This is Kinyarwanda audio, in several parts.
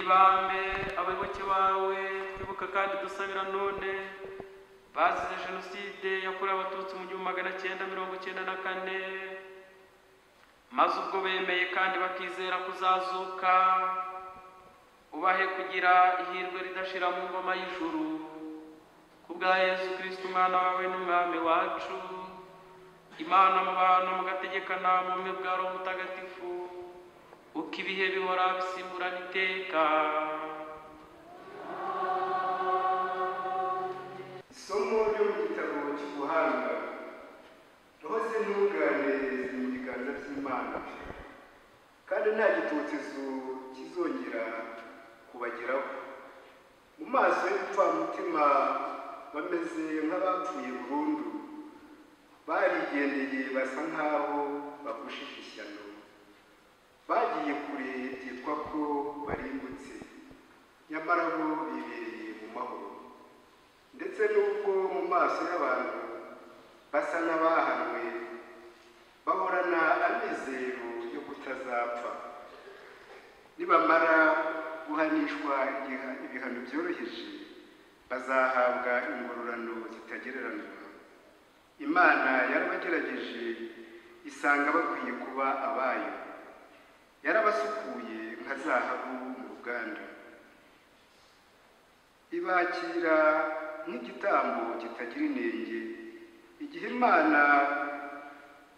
ibambe abayoboke bawe twibuka kandi dusabira none bazize jenoside yakorewe abatutsi mu 1994 maze ubwo bemeye kandi bakizera kuzazuka ubahe kugira ihirwe ridashira mu ngoma y'ijuru kubwa Yesu Kristo umwana wawe n'umwami wacu Imana mu bantu mugategekana mu bumwe bwa Roho Mutagatifu uko ibihe bihora bisimburana iteka. Isomo ryo mu gitabo cy'ubuhanga roho z'intungane ziri mu biganza by'Imana kandi nta gitotezo kizongera kubageraho. Mu maso y'ubupfamutima bameze nk'abapfuye burundu barigendeye basa nk'aho bagushije ishyano bagiye kure byitwa ko barimbutse nyamara bo bibereye mu mahoro ndetse n'ubwo mu maso y'abantu basa n'abahanwe bahorana amizero yo kutazapfa nibamara guhanishwa ibihano byoroheje bazahabwa ingororano zitagereranywa. Imana yarabagerageje isanga bakwiye kuba abayo yarabasukuye nka zahabu mu ruganda ibakira nk'igitambo kitagira inenge. Igihe Imana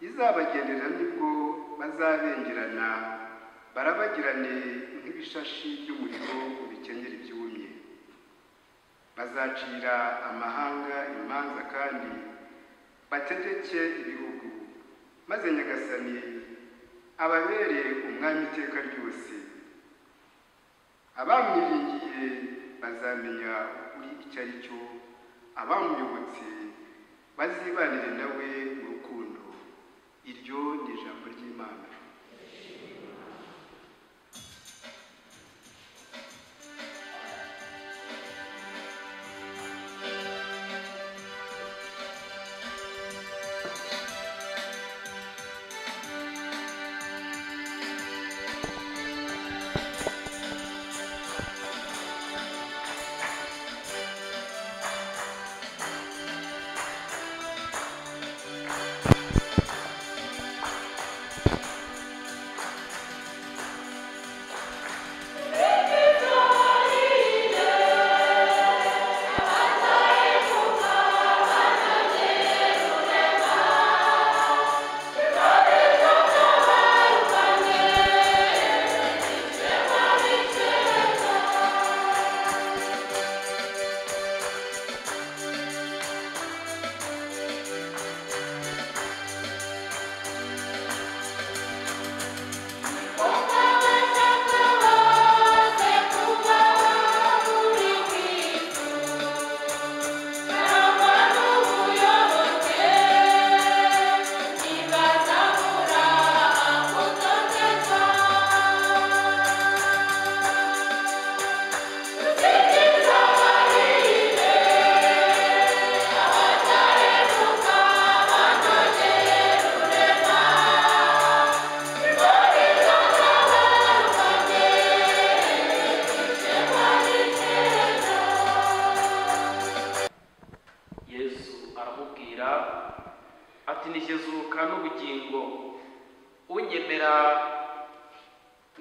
izabagendera nibwo bazabengerana barabagirane nk'ibishashi by'umuriro bikenyera ibyumye. Bazacira amahanga imanza kandi bategeke ibihugu maze Nyagasani ababere umwami iteka ryose. Abamwiringiye bazamenya ukuri icyo ari cyo, abamuyobotse bazibanire nawe mu rukundo. Iryo ni ijambo ry'Imana.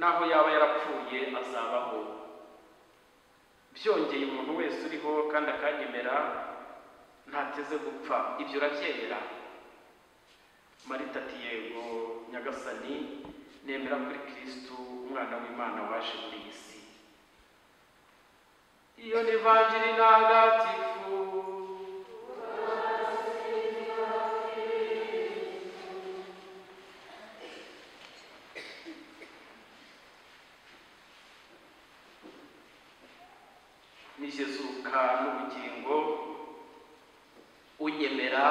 naho yaba yarapfuye azabaho. Byongeye umuntu wese uriho kandi akanyemera ntateze gupfa, ibyo urabyemera? Marita ati yego Nyagasani, nemera kuri Kristo umwana w'Imana waje muri iyi si. Iyo ni Evanjili ntagatifu. Nijezuka n'ubugingo, unyemera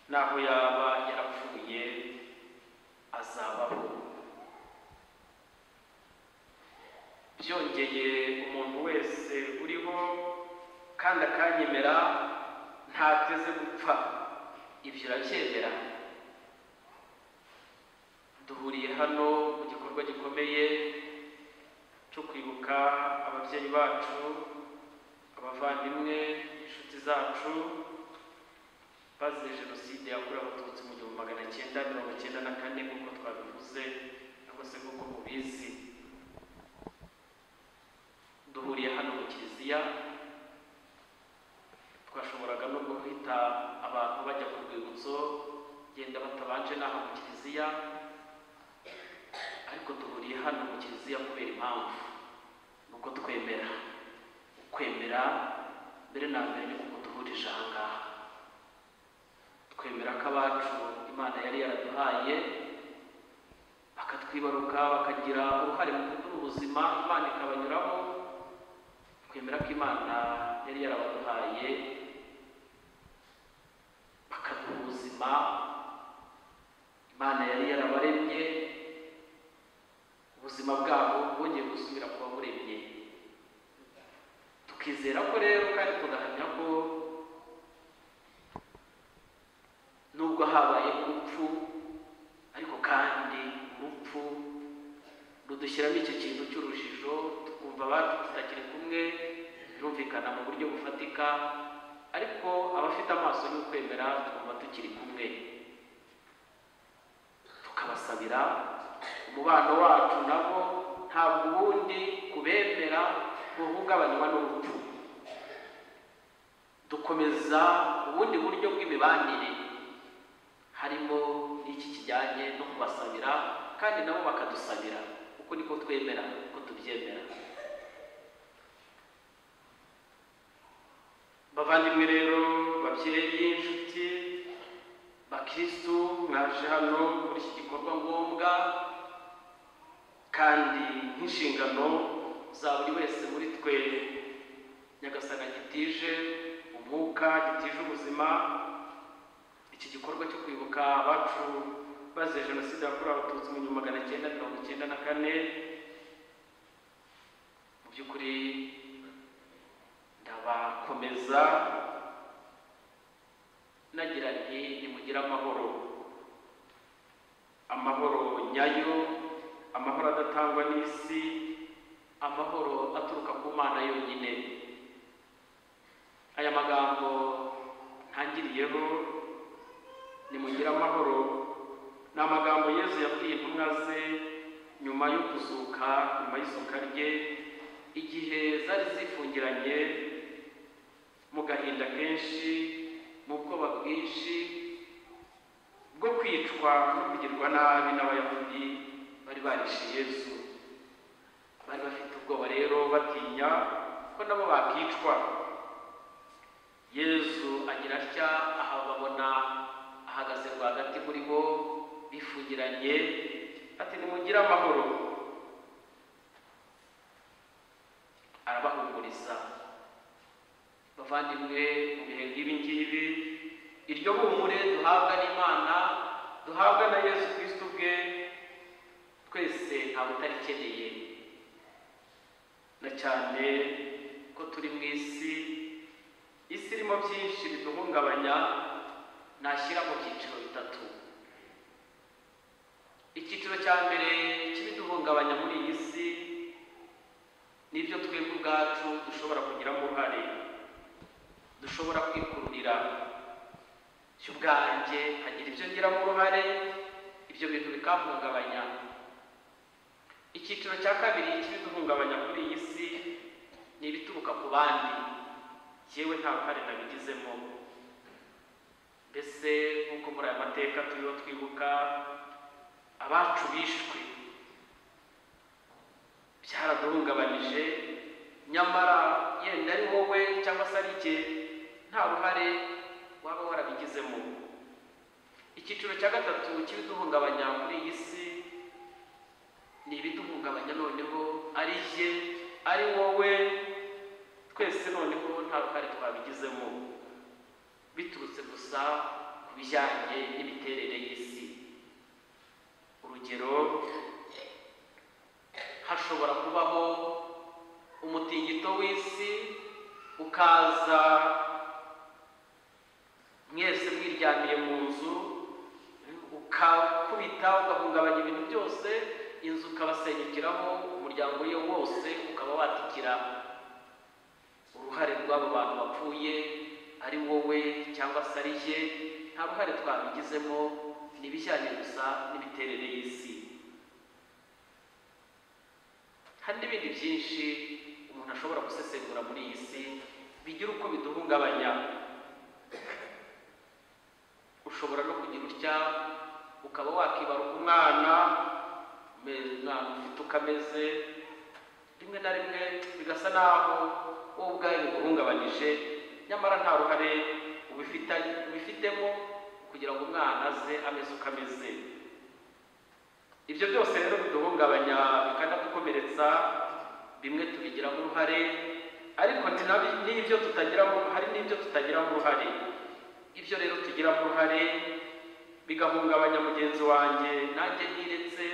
naho yaba yarapfuye azabaho. Byongeye umuntu wese uriho kandi akanyemera ntateze gupfa, ibyo urabyemera? Duhuriye hano mu gikorwa gikomeye cyo kwibuka ababyeyi bacu, abavandimwe, inshuti zacu bazize jenoside yakorewe abatutsi mu 1994 nk'uko twabivuze cyangwa se nk'uko mubizi. Duhuriye hano mu kiliziya, twashoboraga no guhita abantu bajya ku rwibutso genda batabanje n'aha mu kiliziya, ariko duhuriye hano mu kiliziya kubera impamvu nuko twemera mbere na mbere ni kuko duhurije aha ngaha. Twemera ko abacu Imana yari yaraduhaye bakatwibaruka bakagira uruhare mu kuduha ubuzima Imana ikabanyuramo. Twemera ko Imana yari yarabaduhaye bakaduha ubuzima, Imana yari yarabaremye, ubuzima bwabo bwongeye gusubira kuba buremye. Tukizera ko rero kandi tugahamya ko nubwo habaye urupfu, ariko kandi urupfu rudushyiramo icyo kintu cy'urujijo, tukumva abacu tutakiri kumwe, birumvikana mu buryo bufatika, ariko abafite amaso y'ukwemera twumva tukiri kumwe, tukabasabira umubano wacu nabo ntabwo ubundi kubemera guhungabanywa n'urupfu. Dukomeza ubundi buryo bw'imibanire harimo n'iki kijyanye no kubasabira kandi nabo bakadusabira, uko niko twemera, uko tubyemera. Bavandimwe rero, babyeyi, inshuti, bakristu, mwaje hano muri iki gikorwa ngombwa kandi nk'inshingano za buri wese muri twe. Nyagasana gitije umwuka, gitije ubuzima, iki gikorwa cyo kwibuka abacu bazize jenoside yakorewe abatutsi mu 1994. Mu by'ukuri ndabakomeza nagira nti nimugire amahoro, amahoro nyayo, amahoro adatangwa n'isi, amahoro aturuka ku Mana yonyine. Aya magambo ntangiriyeho nimugire amahoro ni amagambo Yesu yabwiye intumwa ze nyuma yo kuzuka, nyuma y'izuka rye, igihe zari zifungiranye mu gahinda kenshi, mu bwoba bwinshi bwo kwicwa no kugirwa nabi n'Abayahudi bari barishe Yesu. Bari bafite ubwoba rero, batinya ko nabo bakicwa. Yesu agira atya, aha babona ahagaze rwagati muri bo bifungiranye, ati nimugire amahoro. Arabahumuriza. Bavandimwe, mu bihe nk'ibi ngibi, iryo humure duhabwa n'Imana, duhabwa na Yesu Kristo ubwe, twese ntabwo utarikeneye, na cyane ko turi mu isi irimo byinshi biduhungabanya. Nashyira mu byiciro bitatu. Icyiciro cya mbere cy'ibiduhungabanya muri iyi si n'ibyo twebwe ubwacu dushobora kugiramo uruhare, dushobora kwikururira. Cyo ubwanjye hagira ibyo ngiramo uruhare, ibyo bintu bikampungabanya. Icyiciro cya kabiri cy'ibiduhungabanya muri iyi si ni ibituruka ku bandi, yewe nta ruhare nabigizemo. Mbese nk'uko muri aya mateka turiho twibuka abacu bishwe, byaraduhungabanije, nyamara yenda ari wowe cyangwa se ari jye nta ruhare waba warabigizemo. Icyiciro cya gatatu cy'ibiduhungabanya muri iyi si ni ibiduhungabanya noneho ari jye, ari wowe, twese noneho nta ruhare twabigizemo, biturutse gusa ku bijyanye n'imiterere y'isi. Urugero, hashobora kubaho umutingito w'isi ukaza mwese mwiryamiye mu nzu, ukakubita ugahungabanya ibintu byose, inzu ukabasenyukiraho, umuryango we wose ukaba watikira uruhare rw'abo bantu bapfuye, ari wowe cyangwa se ari jye, nta ruhare twabigizemo, ni ibijyanye gusa n'imiterere y'isi. Hari n'ibindi byinshi umuntu ashobora gusesengura muri iyi si bigira uko biduhungabanya. Ushobora no kugira utya ukaba wakibaruka umwana ufite ukameze, rimwe na rimwe bigasa naho wowe ubwawe biguhungabanije, nyamara nta ruhare ubifitemo kugira ngo umwana aze ameze uko ameze. Ibyo byose rero biduhungabanya bikanadukomeretsa, bimwe tubigiramo uruhare, ariko n'ibyo tutagiramo, hari n'ibyo tutagiramo uruhare. Ibyo rero tugiramo uruhare bigahungabanya mugenzi wanjye nanjye niretse,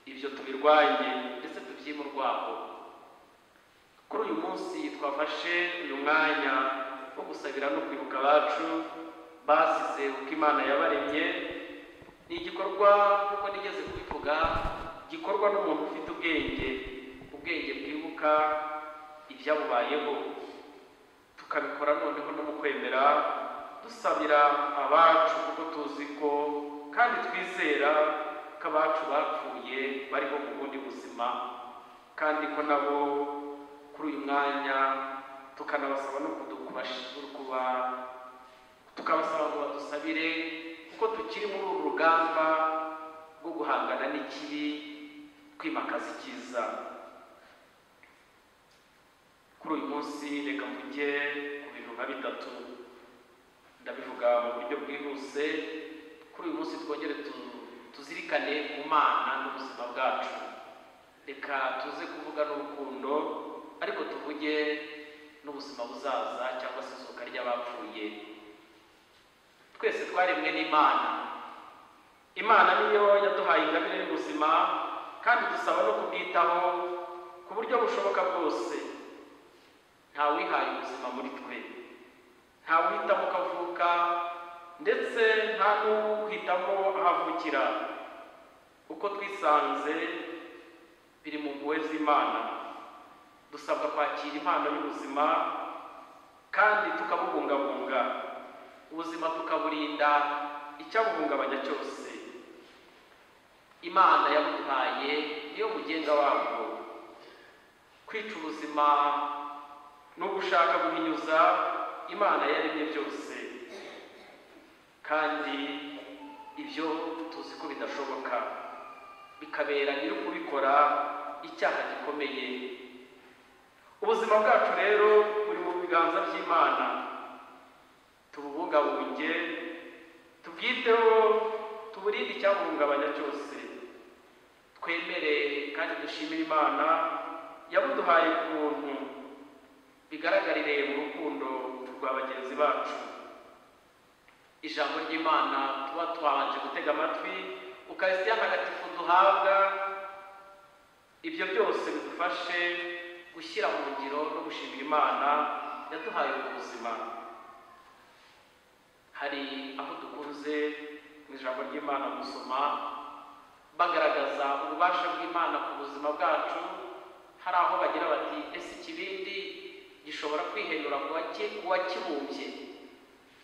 ibyo tubirwanye ndetse tubyime urwaho. Kuri uyu munsi twafashe uyu mwanya wo gusabira no kwibuka abacu basize uko Imana yabaremye. Ni igikorwa nk'uko nigeze kubivuga gikorwa n'umuntu ufite ubwenge bwibuka ibyabubayeho, tukabikora noneho no mu kwemera dusabira abacu, kuko tuzi ko kandi twizera ko abacu bapfuye bariho mu bundi buzima, kandi ko nabo kuri uyu mwanya tukanabasaba no tukabasaba ngo badusabire, kuko tukiri muri uru rugamba rwo guhangana n'ikibi, kwimakaza icyiza. Kuri uyu munsi reka mvuge ku bintu nka bitatu, ndabivuga mu buryo bwihuse. Kuri uyu munsi twongere tuzirikane ku Mana n'ubuzima bwacu. Reka tuze kuvuga n'urukundo, ariko tuvuge n'ubuzima buzaza cyangwa se izuka ry'abapfuye. Twese twaremwe n'Imana. Imana niyo yaduhaye ingabire y'ubuzima, kandi dusaba no kubwitaho ku buryo bushoboka bwose. Nta wihaye ubuzima muri twe, nta uhitamo kavuka, ndetse nta n'uhitamo ahavukira. Uko twisanze biri mu mpuhwe z'Imana. Dusabwa kwakira impano y'ubuzima kandi tukabubungabunga, ubuzima tukaburinda icyabuhungabanya cyose. Imana yabuduhaye niyo mugenga wabwo. Kwica ubuzima no gushaka guhinyuza Imana yaremye byose, kandi ibyo tuzi ko bidashoboka, bikabera nyiri kubikora icyaha gikomeye. Ubuzima bwacu rero buri mu biganza by'Imana. Tububungabunge, tubwiteho, tuburinde icyabuhungabanya cyose. Twemere kandi dushimire Imana yabuduhaye ku buntu, bigaragarire mu rukundo rwa bagenzi bacu. Ijambo ry'Imana tuba twabanje gutega amatwi, Ukaristiya ntagatifu duhabwa, ibyo byose bidufashe gushyira mu ngiro no gushimira Imana yaduhaye ubuzima. Hari aho dukunze mu ijambo ry'Imana gusoma bagaragaza ububasha bw'Imana ku buzima bwacu. Hari aho bagira bati, ese ikibindi gishobora kwihenura ku wakibumbye?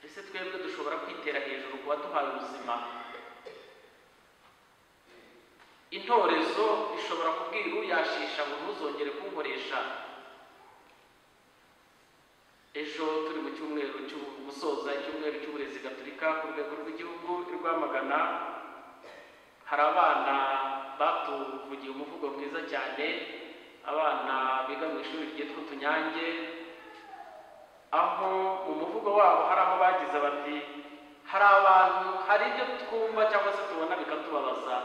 Ese twebwe dushobora kwitera hejuru ku waduhaye ubuzima? Intorezo ishobora kubwira uyashisha ngo ntuzongere kunkoresha. Ejo turi mu cyumweru gusoza icyumweru cy'uburezi gatolika ku rwego rw'igihugu i Rwamagana, hari abana batuvugiye umuvugo mwiza cyane, abana biga mu ishuri ryitwa Utunyange, aho mu muvugo wabo hari aho bagize bati, hari abantu, hari ibyo twumva cyangwa se tubona bikatubabaza.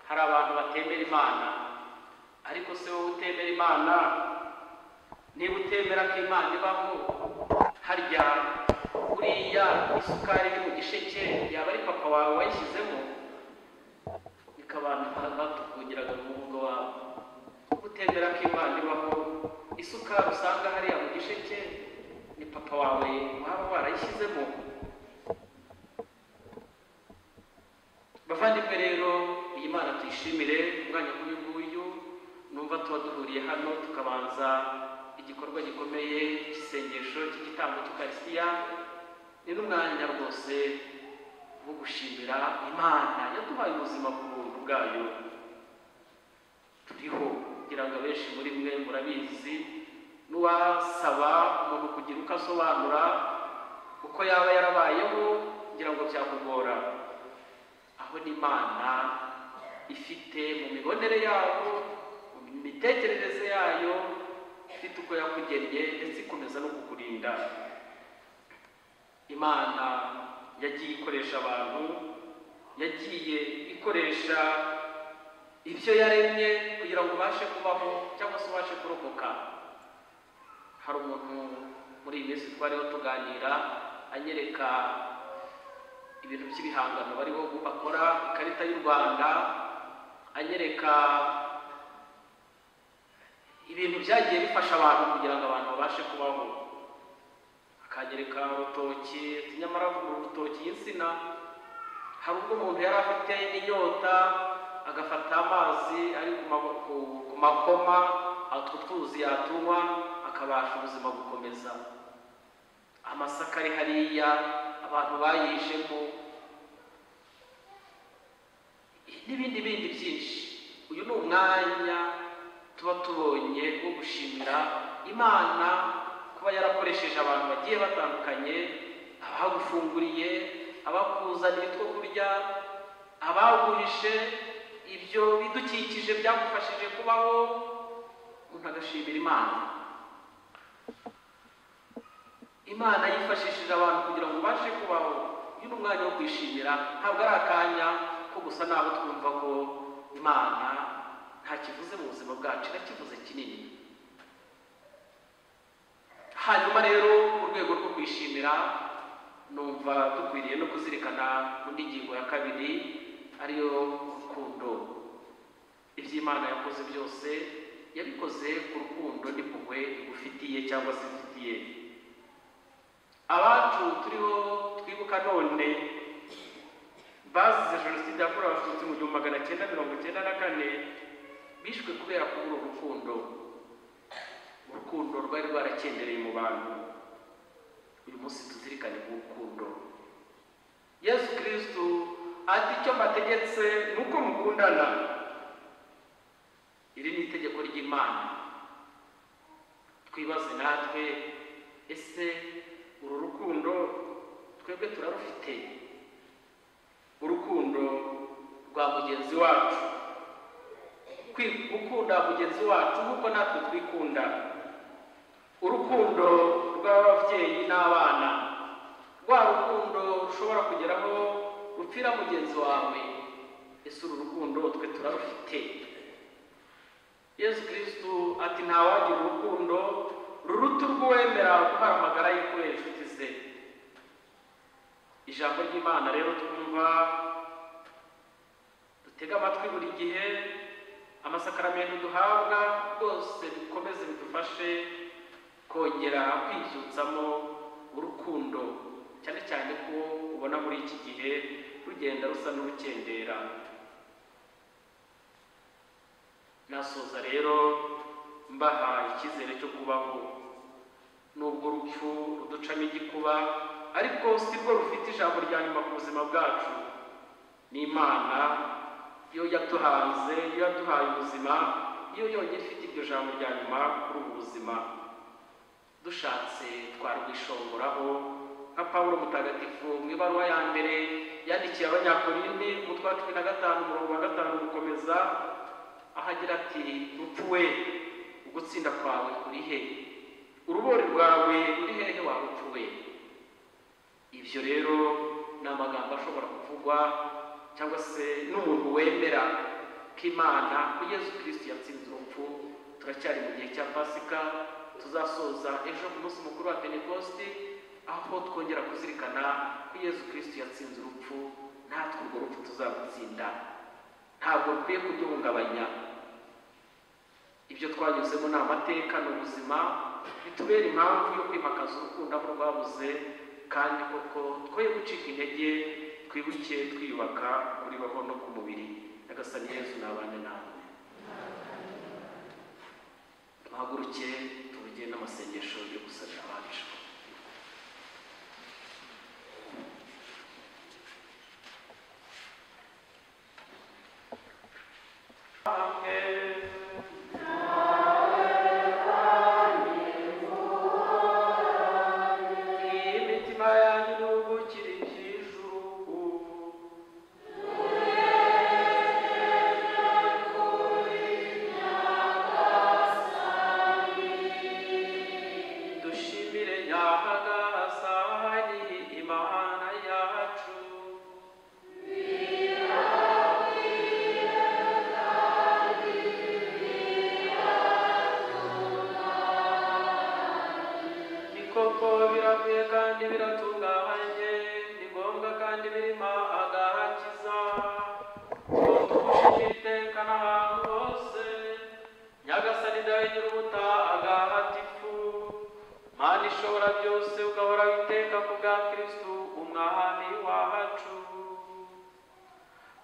Hari abantu batemera Imana, ariko se wowe utemera Imana, niba utemera ko Imana ibaho, harya buriya isukari iri mu gisheke yaba ari papa wawe wayishyizemo? Niko abantu batuvugiraga mu muvugo wabo. Utemera ko Imana ibaho, isukari usanga hariya mu gisheke ni papa wawe waba warayishyizemo? Bavandimwe rero, iyi Mana tuyishimire umwanya nk'uyu nguyu, ni tuba duhuriye hano tukabanza igikorwa gikomeye cy'isengesho cy'igitambo cy'Ukaristiya. Ni n'umwanya rwose wo gushimira Imana yaduhaye ubuzima ku buntu bwayo. Turiho kugira ngo abenshi muri mwe murabizi, n'uwasaba umuntu kugira uko asobanura uko yaba yarabayeho kugira ngo byakugora. Aho n'Imana ifite mu mibonere yayo, mu mitekerereze yayo, ifite uko yakugennye ndetse ikomeza no kukurinda. Imana yagiye ikoresha abantu, yagiye ikoresha ibyo yaremye kugira ngo ubashe kubaho cyangwa se ubashe kurokoka. Hari umuntu muri iyi minsi twariho tuganira anyereka ibintu by'ibihangano bariho bakora, ikarita y'u Rwanda, anyereka ibintu byagiye bifasha abantu kugira ngo abantu babashe kubaho. Akanyereka urutoki, nyamara urutoki y'insina, hari ubwo umuntu yari afite inyota agafata amazi ari ku makoma, utwo tuzi yatunywa akabasha ubuzima gukomeza. Amasaka ari hariya abantu bayijemo, n'ibindi byinshi. Uyu ni umwanya tuba tubonye wo gushimira Imana kuba yarakoresheje abantu bagiye batandukanye, abagufunguriye, abakuzanira utwo kurya, abaguhishe ibyo bidukikije byagufashije kubaho. Umuntu agashimira Imana. Imana yifashishije abantu kugira ngo ubashe kubaho. Uyu ni umwanya wo kwishimira, ntabwo ari akanya ko gusa naho twumva ko Imana nta kivuze mu buzima bwacu, irakivuze kinini. Hanyuma rero mu rwego rwo kwishimira, numva dukwiriye no kuzirikana undi ngingo ya kabiri, ariyo urukundo. Iby'Imana yakoze byose yabikoze ku rukundo n'impuhwe igufitiye cyangwa se ifitiye. Abacu turiho twibuka none bazize Jenoside yakorewe Abatutsi mu 1994 bishwe kubera kubura urukundo. Urukundo rwari rwarakendereye mu bantu. Uyu munsi tuzirikane urukundo. Yesu Kristo ati icyo mbategetse nuko mukundana. Iri ni itegeko ry'Imana. Twibaze natwe, ese uru rukundo twebwe turarufite? Urukundo rwa mugenzi wacu, gukunda mugenzi wacu nk'uko natwe twikunda. Urukundo rw'ababyeyi n'abana, rwa rukundo rushobora kugeraho rupfira mugenzi wawe. Ese uru rukundo twe turarufite? Yesu Kristo ati ntawagira urukundo ruruta urw'uwemera guhara amagara ye kubera inshuti ze. Ijambo ry'Imana rero twumva, dutega amatwi buri gihe, amasakaramentu duhabwa rwose bikomeze bidufashe kongera kwibyutsamo urukundo, cyane cyane ko ubona muri iki gihe rugenda rusa n'urukendera. Nasoza rero mbaha icyizere cyo kubaho. Nubwo urupfu ruducamo igikuba, ariko si rwo rufite ijambo rya nyuma ku buzima bwacu. Ni Imana yo yatuhanze, yo yaduhaye ubuzima, iyo yongera ifite iryo jambo rya nyuma kuri ubu buzima. Dushatse twarwishongoraho nka Pawulo mutagatifu mu ibaruwa ya mbere yandikiye Abanyakorinde, umutwe wa 15 umurongo wa 5 gukomeza, ahagira ati rupfu we ugutsinda kwawe kuri he? Urubori rwawe ruri hehe wa rupfu we? Ibyo rero ni amagambo ashobora kuvugwa cyangwa se n'umuntu wemera ko Imana, ko Yesu Kristo yatsinze urupfu. Turacyari mu gihe cya Pasika, tuzasoza ejo ku munsi mukuru wa Pentekoste, aho twongera kuzirikana ko Yesu Kristo yatsinze urupfu, natwe urwo rupfu tuzagutsinda. Ntabwo rukwiye kuduhungabanya. Ibyo twanyuzemo ni amateka, ni ubuzima, bitubera impamvu yo kwimakaza urukundo aho rwabuze, kandi koko twoye gucika intege, twibuke twiyubaka kuri roho no ku mubiri. Nyagasani Yesu nabane namwe. duhaguruke tuvuge n'amasengesho yo gusabira abacu.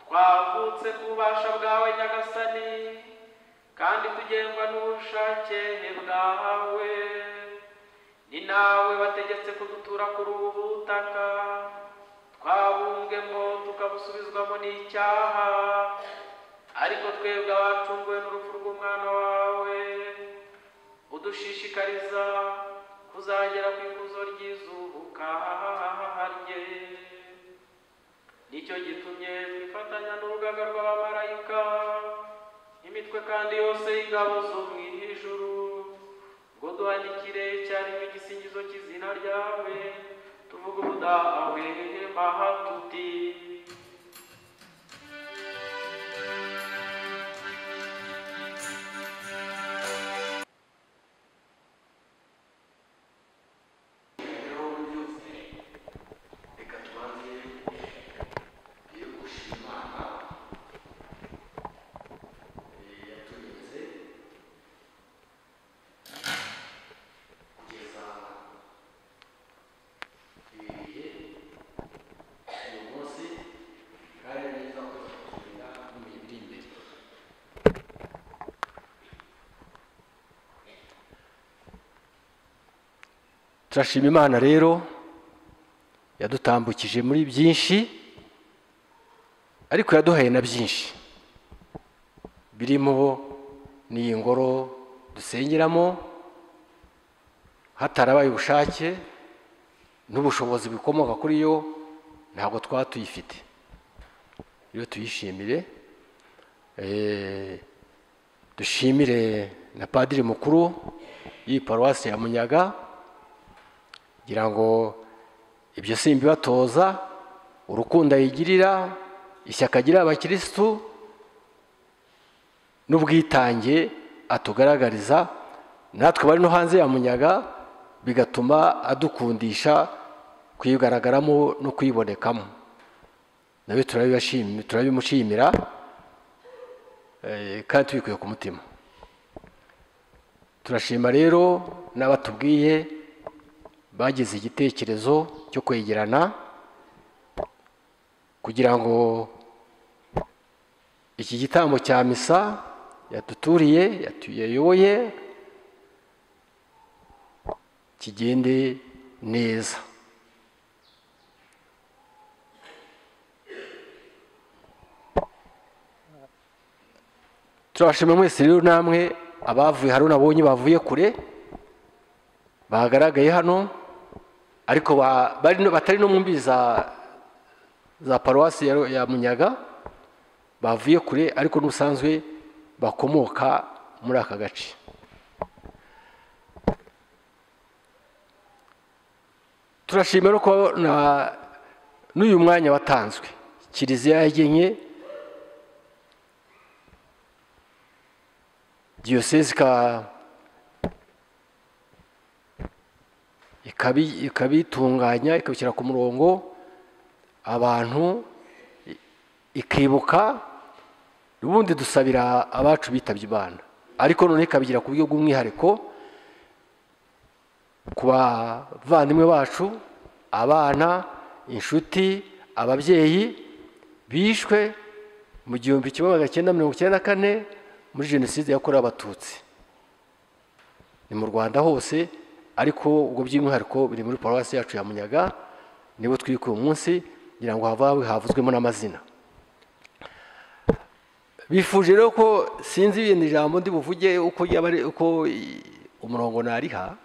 twavutse ku bubasha bwawe Nyagasani kandi tugengwa n'ubushake bwawe. Ni nawe wategetse kudutura kuri ubu butaka, twabumbwemo tukabusubizwamo n'icyaha, ariko twebwe abacunguwe n'urupfu rw'umwana wawe udushishikariza kuzagera ku ikuzo ry'izuka rye. Nicyo gitumye twifatanya n'urugaga rw'abamarayika imitwe kandi yose y'ingabo zo mu ijuru ngo duhanikire icyarimwe igisingizo cy'izina ryawe, tuvuga ubudawe maha tuti turashima Imana rero yadutambukije muri byinshi, ariko yaduhaye na byinshi birimo n'iyi ngoro dusengeramo, hatarabaye ubushake n'ubushobozi bikomoka kuri yo ntabwo twaba tuyifite. Iyo tuyishimire, dushimire na padiri mukuru y'iyi paruwasi ya Munyaga, kugira ngo ibyo simbibatoza, urukundo ayigirira, ishyaka agira abakirisitu n'ubwitange atugaragariza, natwe bari no hanze ya Munyaga bigatuma adukundisha kuyigaragaramo no kuyibonekamo. Nawe turabimushimira kandi tubikuye ku mutima. Turashima rero n'abatubwiye bagize igitekerezo cyo kwegerana kugira ngo iki gitambo cya misa yaduturiye yayoboye kigende neza. Turashima mwese rero, namwe abavuye hano nabonye bavuye kure bagaragaye hano, ariko batari no mu mbibi za paruwasi ya Munyaga, bavuye kure ariko n'ubusanzwe bakomoka muri aka gace. Turashimira ko n'uyu mwanya watanzwe Kiliziya yagenye, diyosezi ikabitunganya ikabishyira ku murongo, abantu ikibuka, ubundi dusabira abacu bitabye Imana, ariko none ikabigira ku buryo bw'umwihariko ku bavandimwe bacu, abana, inshuti, ababyeyi bishwe mu 1994 muri jenoside yakorewe Abatutsi. ni mu Rwanda hose, ariko ubwo by'umwihariko biri muri paruwasi yacu ya Munyaga, nibo twikuye umunsi kugira ngo havuzwemo n'amazina. Bifuje rero ko sinzi ibindi jambo ndi buvuge uko umurongo nariha,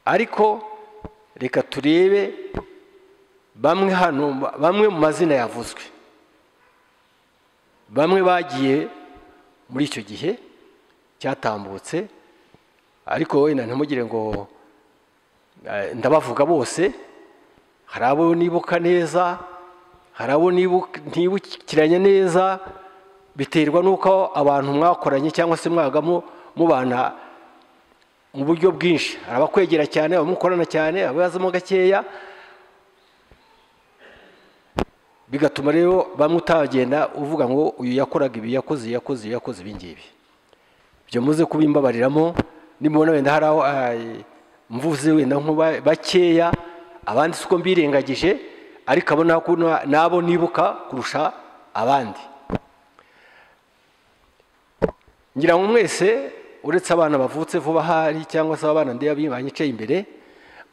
ariko reka turebe bamwe mu mazina yavuzwe, bamwe bagiye muri icyo gihe cyatambutse, ariko wenda ntimugire ngo ndabavuga bose. Hari abo nibuka neza, hari abo ntibukiranye neza, biterwa n'uko abantu mwakoranye cyangwa se mwagamo mubana mu buryo bwinshi. Hari abakwegera cyane, abamukorana cyane, abazamo gakeya, bigatuma rero bamwe utagenda uvuga ngo uyu yakoraga ibi, yakoze ibi ngibi. Ibyo muze kubimbabariramo, nimubona wenda hari aho mvuze wenda bakeya, abandi siko mbirengagije, ariko abo nabo nibuka kurusha abandi. Ngira ngo mwese uretse abana bavutse vuba hari cyangwa se abana banyicaye imbere,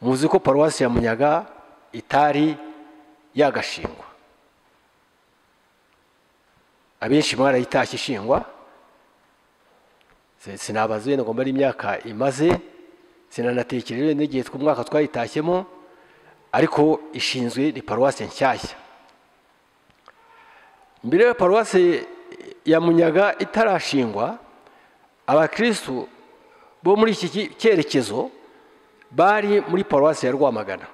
muzi ko paruwasi ya Munyaga itari yagashingwa. Abenshi mwarayitashye ishingwa, sinabaza wenda ngo mbari imyaka imaze, sinanatekereje n'igihe tw'umwaka twayitashyemo, ariko ishinzwe ni paruwasi nshyashya. Mbere ya paruwasi ya Munyaga itarashingwa, abakristu bo muri iki cyerekezo bari muri paruwasi ya Rwamagana.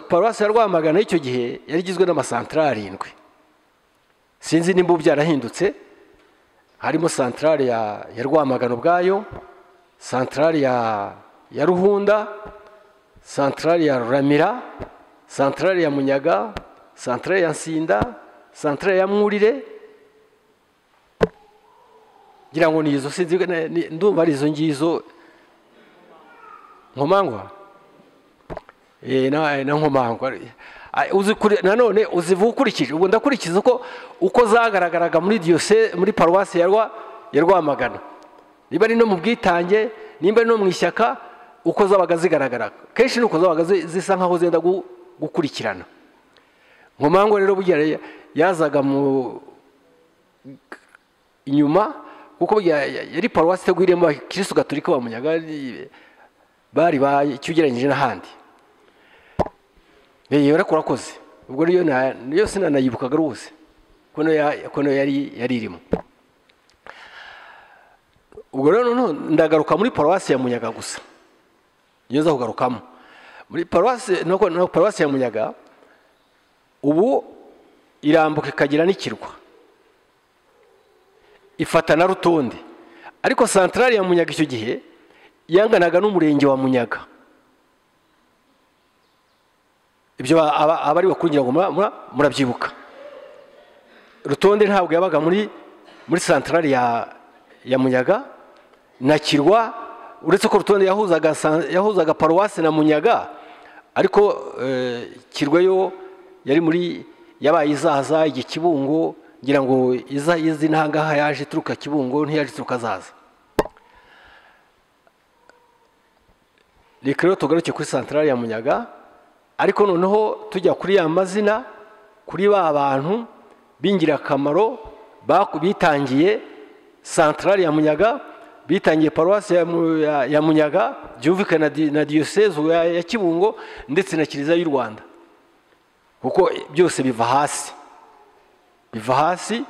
Paruwasi ya Rwamagana icyo gihe yari igizwe n'amasantrali 7. Sinzi nimba byarahindutse, harimo santrali ya Rwamagana ubwayo, santrali ya Ruhunda, santrali ya Ruramira, santrali ya Munyaga, santrali ya Nsinda, santrali ya Mwurire. Ngira ngo ni izo, sinzi ndumva ari izo ngizo. Nkomangwa na Nkomangwa nanone uzivukurikije. Ubwo ndakurikiza uko zagaragaraga muri diyose, muri paruwasi ya Rwamagana, niba ari no mu bwitange, nimba ari no mu ishyaka, uko zabaga zigaragara kenshi nuko zabaga zisa nkaho zenda gukurikirana. Nkomangwa rero burya yazaga mu inyuma, kuko yari paruwasi tegwiremo abakristo gatolika ba Munyaga, bari bacyugeranyije n'ahandi. Yarakurakoze. Ubwo niyo sinanayibukaga rwose kono yari irimo. Ubwo rero ndagaruka muri paruwasi ya Munyaga gusa, iyo za kugarukamo muri paruwasi ya Munyaga. Ubu irambuka ikagira n'ikirwa, ifata na Rutonde, ariko santrali ya Munyaga icyo gihe yanganaga n'umurenge wa Munyaga. Ibyo abari bakungira ngo murabyibuka. Rutonde ntabwo yabaga muri santrali ya Munyaga na Kirwa, uretse ko Rutonde yahuzaga paruwasi na Munyaga, ariko Kirwa yo yari muri yabaye izaza Igikibungo. Ngira ngo izi ntangaha yaje turuka Kibungo, ntiyaje turuka Zaza. Reka rero tugaruke kuri santrali ya Munyaga, ariko noneho tujya kuri ya mazina, kuri ba bantu b'ingirakamaro bitangiye santrali ya Munyaga, bitangiye paruwasi ya Munyaga, byumvikana na diyoseze ya Kibungo ndetse na Kiliziya y'u Rwanda, kuko byose biva hasi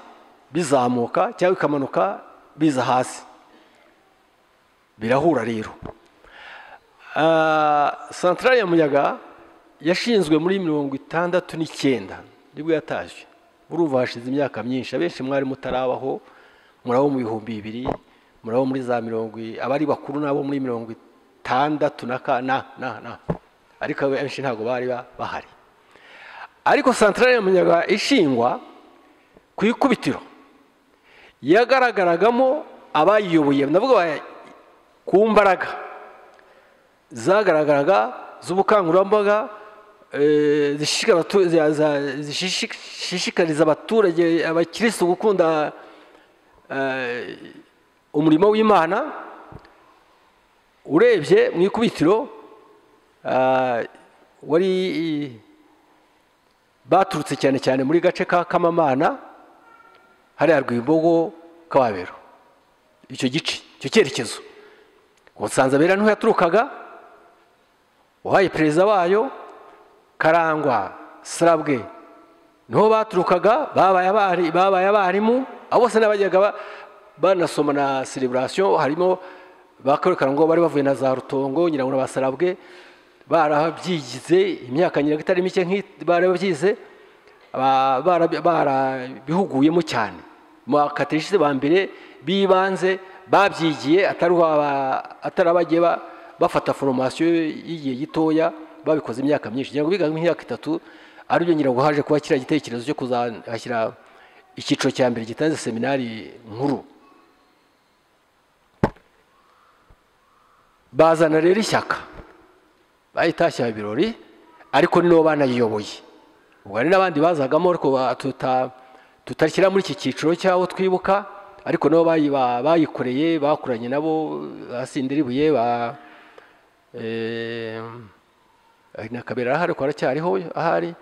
bizamuka cyangwa ikamanuka biza hasi, birahura rero. Santrali ya Munyaga yashinzwe muri 69 nibwo yatajwe. Urumva hashize imyaka myinshi, abenshi mwari mutarabaho, murabo mu 2000, murabo muri za 70, abari bakuru nabo muri 60 ariko abenshi ntago bari bahari. Ariko santrali ya Munyaga ishingwa ku ikubitiro yagaragaragamo abayiyoboye, ndavuga ku mbaraga zagaragaraga z'ubukangurambaga, zishishikariza abaturage abakristo gukunda umurimo w'Imana, urebye mu ikubitiro wari baturutse cyane cyane muri gace ka Kamamana hariya Rwimbogo Kababero, icyo gice, icyo cyerekezo. Nsanzabera niho yaturukaga, uhaye perezida wayo Karangwa, Sarabwe niho baturukaga, babaye abarimu, abo bose n'abajyaga banasoma na celebration, harimo bakoreka ngo bari bavuye na za Rutongo, Nyirango na Basarabwe, barabyigize imyaka nyiraga itari mike barabyize, barabihuguyemo cyane. Mu katerisite ba mbere bibanze babyigiye, atarabagiye bafata formation y'igihe gitoya, babikoze imyaka myinshi. Ngira ngo biga nk'imyaka 3, ari byo ngira ngo haje kuba kira gitekerezo cyo kuzahashyira icyiciro cya mbere gitanze seminari nkuru. Bazana rero ishyaka, bayitashya ibirori, ariko ni no banayiyoboye. Ubwo ari n'abandi bazagamo, ariko tutashyira muri iki cyiciro cyaho twibuka, ariko nabo bayikoreye, bakuranye nabo, Asindiribuye na Kabera ahari, ko aracyariho ahari.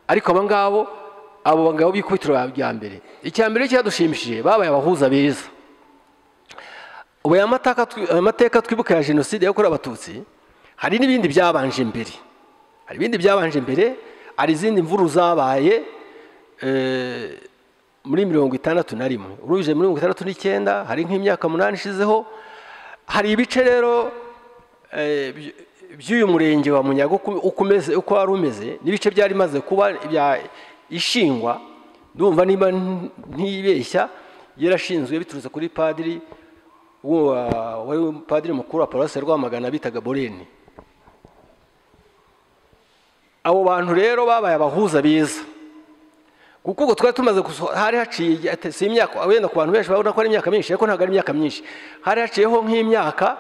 Ariko abo ngabo bikubitiro bya mbere. Icya mbere cyadushimishije, babaye abahuza beza. Ubu amateka twibuka ya jenoside yakorewe Abatutsi, hari n'ibindi byabanje imbere. Hari izindi mvuru zabaye muri 61, uruje muri 69, hari nk'imyaka 8 ishizeho. Hari ibice rero by'uyu murenge wa Munyago uko wari umeze, n'ibice byari maze kuba ishingwa. Ndumva niba ntibeshya yarashinzwe biturutse kuri padiri wari padiri mukuru wa Paruwasi Rwamagana bitaga Boreni. Abo bantu rero babaye abahuza beza, kuko ubwo twari tumaze hari haciye si imyaka, wenda ku bantu benshi babona ko ari imyaka myinshi, ariko ntabwo ari imyaka myinshi. Hari haciyeho nk'imyaka,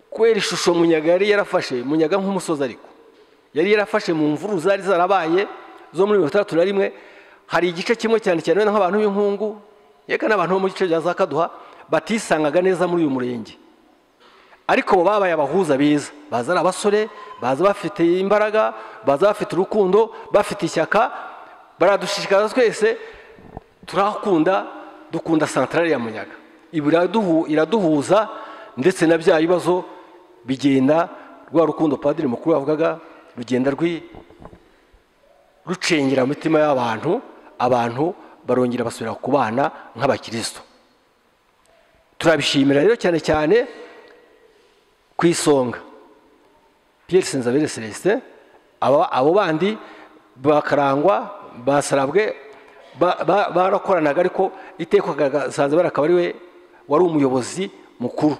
kwera ishusho Munyaga yari yarafashe, Munyaga nk'umusozi, ariko yari yarafashe mu mvuru zari zarabaye zo muri 61. Hari igice kimwe cyane cyane nk'abantu b'inkungu, yeka n'abantu bo mu gice cya za Kaduha batisangaga neza muri uyu murenge, ariko bo babaye abahuza beza. Baza ari abasore, baza bafite imbaraga, baza bafite urukundo, bafite ishyaka, baradushishikaza twese dukunda santrale ya Munyaga. Iraduhuza, ndetse na bya bibazo bigenda, rwa rukundo padiri mukuru avugaga rugenda rucengera mu mitima y'abantu, abantu barongera basubira kubana nk'abakristo. Turabishimira rero cyane cyane ku isonga Pierre Senzabere Celestin, abo bandi bakarangwa, Basarabwe barakoranaga, ariko iteka Senzabere akaba ari we wari umuyobozi mukuru.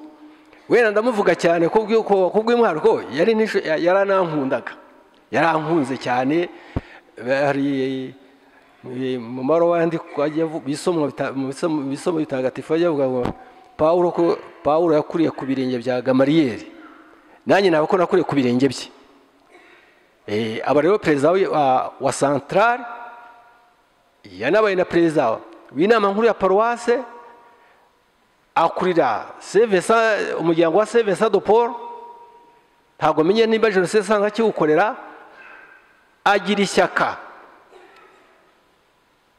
Wenda ndamuvuga cyane ko bw'umwihariko yaranankundaga, yarankunze cyane. Hari mu mabaruwa bisomo bitagatifu yavuga ngo Pawulo yakuriye ku birenge bya Gamariyeri, nanjye naba ko nakuriye ku birenge bye. Aba rero perezida wa Centrale yanabaye na perezida w'inama nkuru ya Paruwase, akurira umuryango wa Saint Vincent de Paul. Ntabwo menye niba jenoside sanga kiwukorera, agira ishyaka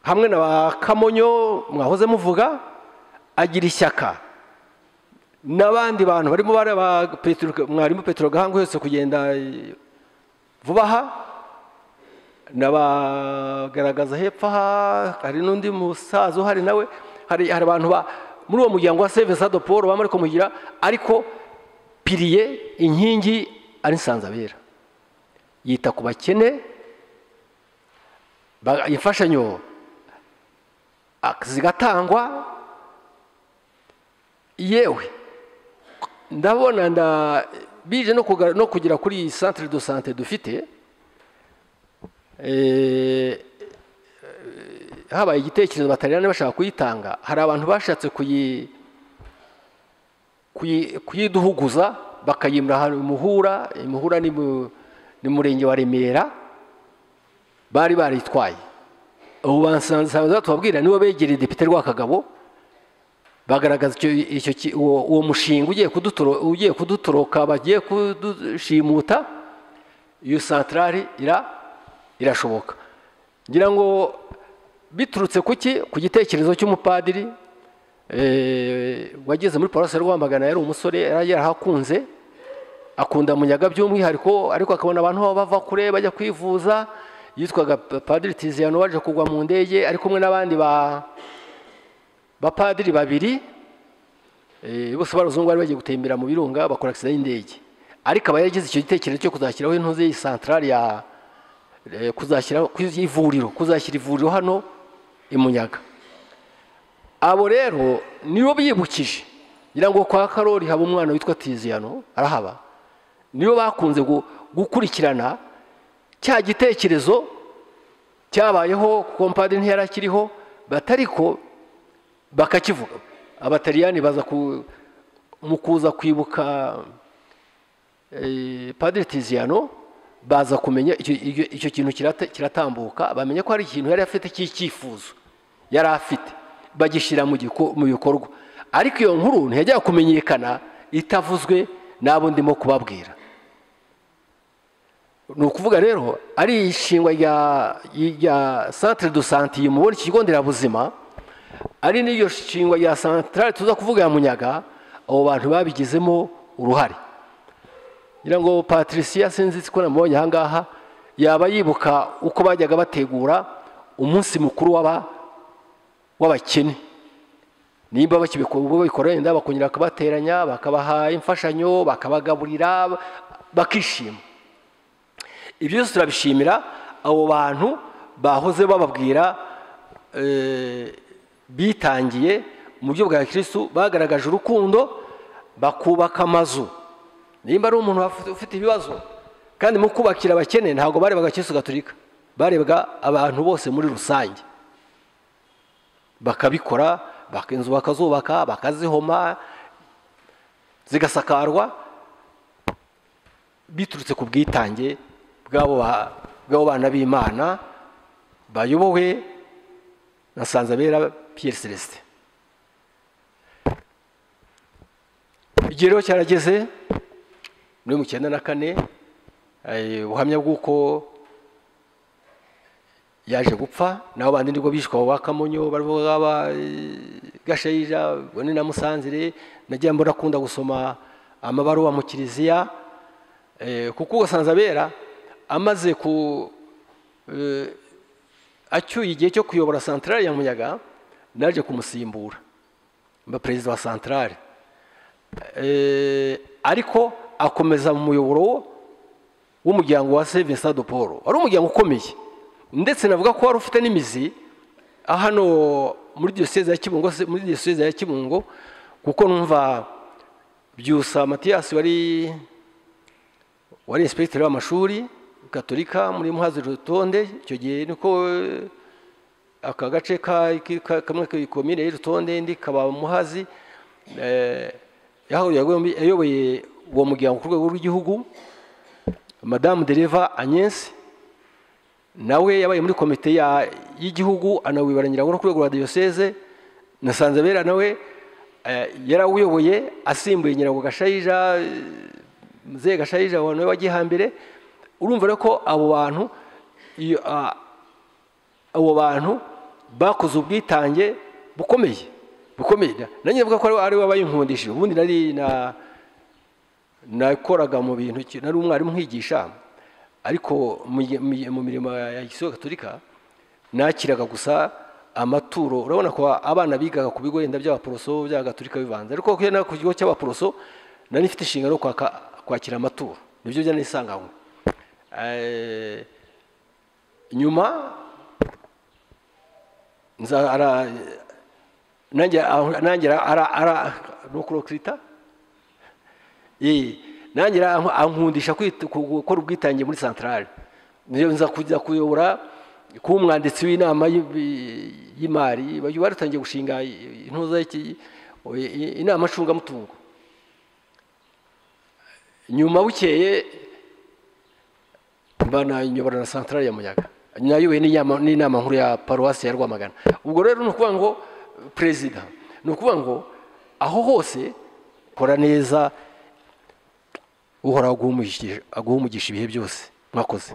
hamwe na ba Kamonyo mwahoze muvuga, agira ishyaka n'abandi bantu barimo mwarimu Petro Gahango yose kugenda vuba aha, nabagaragaza hepfo aha. Hari n'undi musaza uhari nawe, hari abantu muri uwo muryango wa Saint Vincent de Paul bamara kumugira, ariko piliye inkingi ari Nsanzabera. Yita ku bakene, imfashanyo zigatangwa. Yewe ndabona bije no kugira kuri centre de santé dufite, habaye igitekerezo batariyane bashaka kuyitanga. Hari abantu bashatse kuyiduhuguza bakayimura ahantu Muhura ni murenge wa Remera, bari baritwaye. Ubu bansanze tubabwira nibo begereye Depite Rwakagabo, bagaragaza uwo mushinga ugiye kudutoroka bagiye kudushimuta, iyo santarari irashoboka. ngira ngo biturutse ku gitekerezo cy'umupadiri wageze muri Paruwasi ya Rwamagana, yari umusore yarahakunze, akunda Munyaga by'umwihariko, ariko akabona abantu bava kure bajya kwivuza. Yitwaga Padiri Tiziano, waje kugwa mu ndege ari kumwe n'abandi bapadiri babiri, bose baruzungu bari bagiye gutembera mu birunga, bakora accident y'indege. Ariko aba yagize icyo gitekerezo cyo kuzashyiraho intuze y'santrale kuzashyira ivuriro hano i Munyaga. Abo rero nibo biyibukije, ngira ngo kwa Karori haba umwana witwa Tiziano arahaba, nibo bakunze gukurikirana cya gitekerezo cyabayeho, kuko Padiri ntiyarakiriho, batariko bakakivuga. Abataliyani baza mu kuza kwibuka Padiri Tiziano, baza kumenya icyo kintu kiratambuka, bamenya ko hari ikintu yari afite cy'icyifuzo yari afite, bagishyira mu bikorwa. Ariko iyo nkuru ntiyajya kumenyekana itavuzwe n'abo ndimo kubabwira. Ni ukuvuga rero ari ishingwa rya centre de santé mubona iki kigo nderabuzima, ari n'iyo shingwa rya santrale tuza kuvuga ya Munyaga, abo bantu babigizemo uruhare. ngira ngo Patricia sinzi ko namubonye aha ngaha, yaba yibuka uko bajyaga bategura umunsi mukuru w'abakene, nimba bakibikora wenda bakongera bakabateranya, bakabaha imfashanyo, bakabagaburira, bakishima. Ibyo byose turabishimira abo bantu bahoze bababwira, bitangiye mu buryo bwa Kristo, bagaragaje urukundo, bakubaka amazu. Nimba ari umuntu ufite ibibazo, kandi mu kubakira abakene ntabwo barebaga Kristo Gatolika, barebaga abantu bose muri rusange, bakabikora, inzu bakazubaka, bakazihoma, zigasakarwa, biturutse ku bwitange bw'abo bana b'Imana bayobowe na Nsanzabera Pierre Celestin. Igihe rero cyarageze muri 1994, ubuhamya bw'uko yaje gupfa, nabo bandi nibwo bishwa abo Bakamonyo, baraba Gashayija, bone na Musanzire. Nagiye mbona akunda gusoma amabaruwa mu kiliziya, kuko Nsanzabera amaze acyuye igihe cyo kuyobora santrale ya Munyaga, naje kumusimbura mba perezida wa santrale, ariko akomeza mu muyoboro w'umuryango wa Saint Vincent de Paul. Ari umuryango ukomeye, ndetse navuga ko wari ufite n'imizi hano muri diocese ya Kibungo, kuko numva Byusa Mathias wari inspecteur w'amashuri Gatolika muri Muhazi Rutonde. Icyo gihe niko aka gace kamwe k'ikomine y'Urutonde ndi kaba Muhazi, yayoboye uwo muryango ku rwego rw'igihugu. Madame Dereva Agnes nawe yabaye muri komite y'igihugu, anawibarangira ngo ku rwego rwa diocese. Na Nsanzabera nawe yarawuyoboye asimbuye Nyirago Gashayija, Mzee Gashayija nawe wagiye hambere. Urumva rero ko abo bantu bakoze ubwitange bukomeye. Nanjye mvuga ko ari we wabayinkundishije. Ubundi nari nakoraga mu bintu, nari umwarimu nkigisha, ariko mu mirimo ya Kiliziya Gatolika nakiraga gusa amaturo. Urabona ko abana bigaga ku bigo yenda by'abaporoso bya Gatolika bivanze, ariko ku kigo cy'abaporoso nari mfite inshingano kwakira amaturo, nibyo byari nisanganywe. Nyuma nangira ankundisha gukora ubwitange muri santrale. Nza kujya kuyobora kuba umwanditsi w'inama y'imari, batangiye gushinga inama ncungamutungo. Nyuma bukeye nyobora na santrale ya Munyaga, nayoboye n'inama nkuru ya Paruwasi ya Rwamagana. Ubwo rero ni ukuvuga ngo perezida, ni ukuvuga ngo aho hose kora neza, uhoraho aguha umugisha ibihe byose. Mwakoze.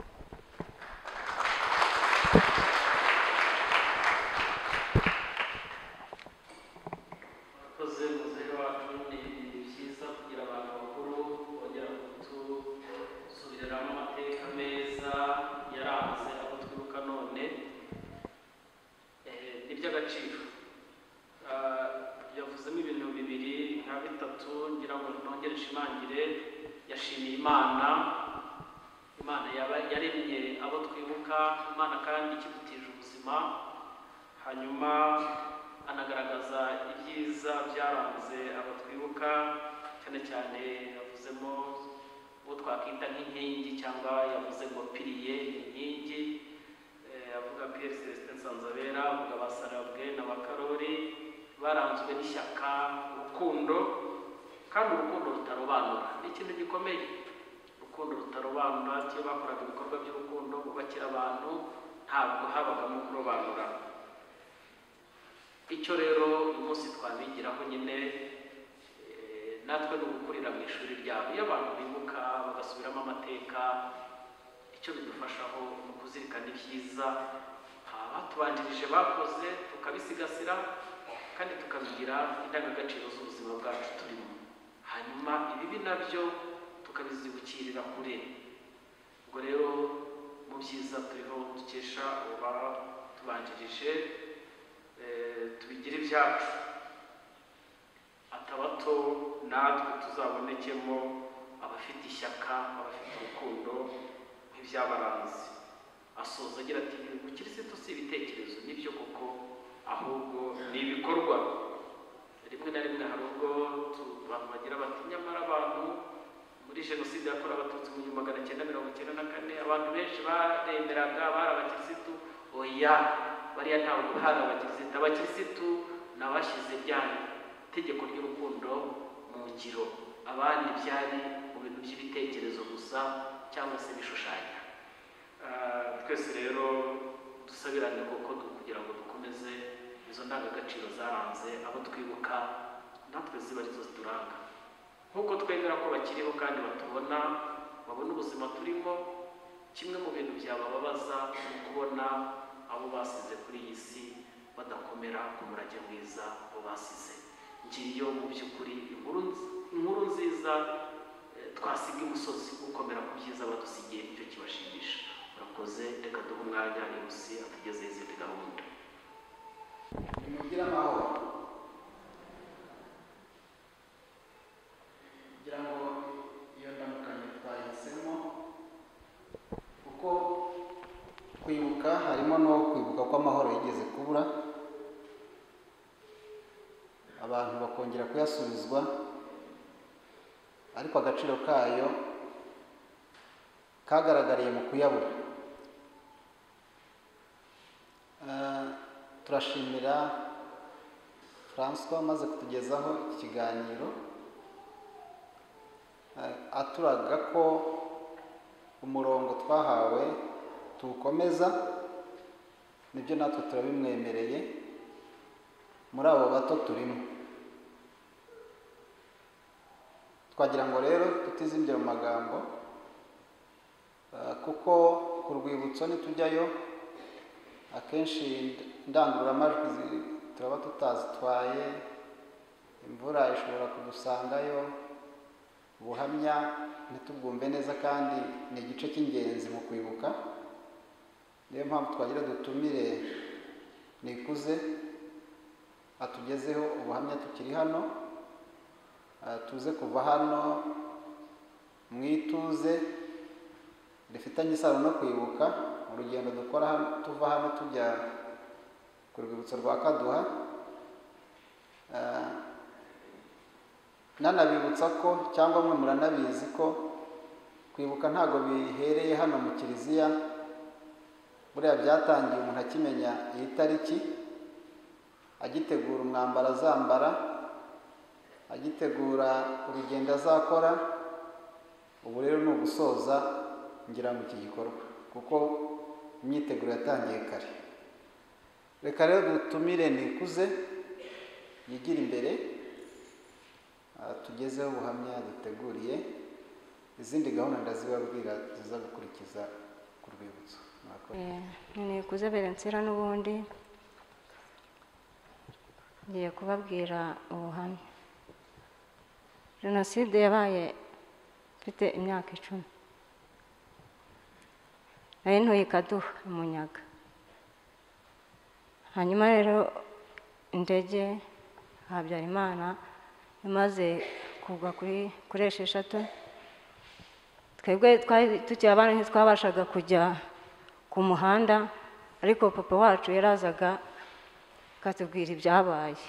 Murakoze muzehe wacu, ni byiza kugira abantu bakuru bongera kutusubiriramo amateka meza yaranze abo twibuka none. Ni iby'agaciro. Yavuzemo ibintu bibiri nka bitatu ngira ngo ntongere nshimangire. Yashimiye Imana yaremye abo twibuka, Imana kandi ikidutije ubuzima. Hanyuma anagaragaza ibyiza byaranze abo twibuka, cyane cyane yavuzemo uwo twakwita nk'inkingi, cyangwa yavuze ngo piliye inkingi. Avuga Pierre Celestin Nsanzabera, avuga Basarabwe na Bakarori, baranzwe n'ishyaka, urukundo, kandi urukundo rutarobanura. Ni ikintu gikomeye, urukundo rutarobanura. Iyo bakoraga ibikorwa by'urukundo bubakira abantu, ntabwo habagamo kurobanura. Icyo rero uyu munsi twabigiraho nyine, natwe ni ugukurira mu ishuri ryabo. Iyo abantu bibuka bagasubiramo amateka, icyo bidufashaho mu kuzirikana ibyiza abatubanjirije bakoze, tukabisigasira kandi tukabigira indangagaciro z'ubuzima bwacu turimo. Hanyuma ibibi nabyo tukabizibukirira kure. Ubwo rero mu byiza turiho dukesha abatubanjirije, tubigira ibyacu, atabato natwe tuzabonekemo abafite ishyaka, abafite urukundo nk'ibyabaranze. Asoza agira ati ubukirisitu si ibitekerezo, nibyo koko, ahubwo ni ibikorwa. Rimwe na rimwe hari ubwo abantu bagira bati nyamara abantu muri jenoside yakorewe abatutsi mu 1994 abantu benshi baremeraga, bari abakirisitu. Oya, bariya ntabwo hari abakirisitu. Abakirisitu ni abashyize rya tegeko ry'urukundo mu ngiro. Abandi byari mu bintu by'ibitekerezo gusa cyangwa se bishushanya. Twese rero dusabirane koko kugira ngo dukomeze izo ndangagaciro zaranze abo twibuka, natwe ziba arizo zituranga. Nk'uko twemera ko bakiriho kandi batubona, babona ubuzima turimo, kimwe mu bintu byabababaza ni ukubona abo basize kuri iyi si badakomera ku murage mwiza abo basize. Ngiriyo mu by'ukuri inkuru nziza twasiga imusozi, gukomera ku byiza badusigiye, icyo kibashimisha. Murakoze, reka duhe umwanya Irusi atugezeho izindi gahunda. Nimugire amahoro. Kugira ngo iyo ndamukanye twahisemo, kuko kwibuka harimo no kwibuka ko amahoro yigeze kubura, abantu bakongera kuyasubizwa, ariko agaciro kayo kagaragariye mu kuyabura. Turashimira François maze kutugezaho iki kiganiro, aturaga ko umurongo twahawe tuwukomeza. Nibyo natwe turabimwemereye, muri abo bato turimo. Twagira ngo rero tutizimbye mu magambo, kuko ku rwibutso nitujyayo akenshi indangururamajwi turaba tutazitwaye, imvura ishobora kudusangayo, ubuhamya ntitubwumve neza, kandi ni igice cy'ingenzi mu kwibuka. Niyo mpamvu twagira dutumire Nikuze atugezeho ubuhamya tukiri hano, tuze kuva hano mu ituze rifitanye isano no kwibuka, urugendo dukora tuva hano tujya ku rwibutso rwa Kaduha. Nanabibutsa ko, cyangwa mwe muranabizi ko, kwibuka ntago bihereye hano mu kiliziya. Buriya byatangiye umuntu akimenya iyi tariki, agitegura umwambaro azambara, agitegura urugendo azakora. Ubu rero ni ugusoza ngira ngo iki gikorwa, kuko imyiteguro yatangiye kare. Reka rero dutumire Nikuze yigira imbere tugezeho ubuhamya duteguriye, izindi gahunda ndazibabwira ziza gukurikiza ku rwibutso. Nikuze Berensira n'ubundi ngiye kubabwira ubuhamya. Jenoside yabaye mfite imyaka 10. Nari ntuye Kaduha Munyaga. Hanyuma rero indege Habyarimana imaze kugwa kuri esheshatu, twebwe tukiri abana ntitwabashaga kujya ku muhanda, ariko papa wacu yarazaga akatubwira ibyabaye.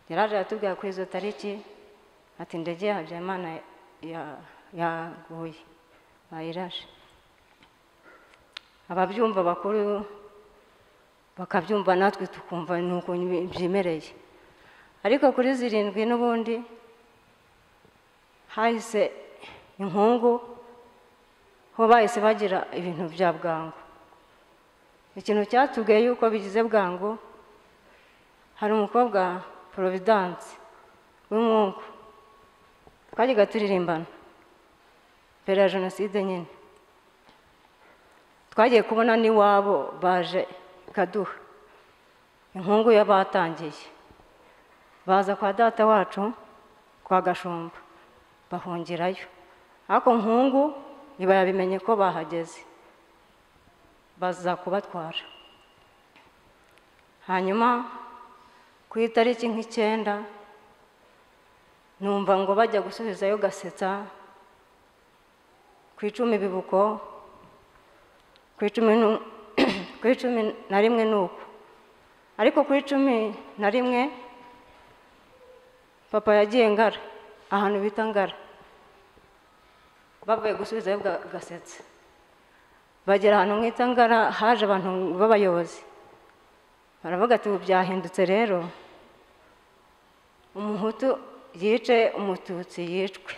Yaraje atubwira kuri izo tariki ati indege ya Habyarimana yaguye, bayirashe. Ababyumva bakuru bakabyumva, natwe tukumva nuko byimereye. Ariko kuri 7 n'ubundi hahise inkungu, ho bahise bagira ibintu bya bwangu. Ikintu cyatubwiye yuko bigize bwangu, hari umukobwa Providence w'umwungu twajyaga turirimbana mbere ya Jenoside nyine. Twagiye kubona n'iwabo baje Kaduha, inkungu yabatangiye, baza kwa data wacu kwa Gashumba bahungirayo. Ariko nkungu niba yabimenye ko bahageze, baza kubatwara. Hanyuma ku itariki 9 numva ngo bajya gusubizayo Gasetsa, ku 10 Bibuko, ku 11 nuko. Ariko ku 11 papa yagiye Ngara, ahantu bita Ngara, bavuye gusubizayo Gasetsa. Bagera ahantu mwita Ngara, haje abantu b'abayobozi baravuga ati ubu byahindutse rero, umuhutu yice umututsi yicwe.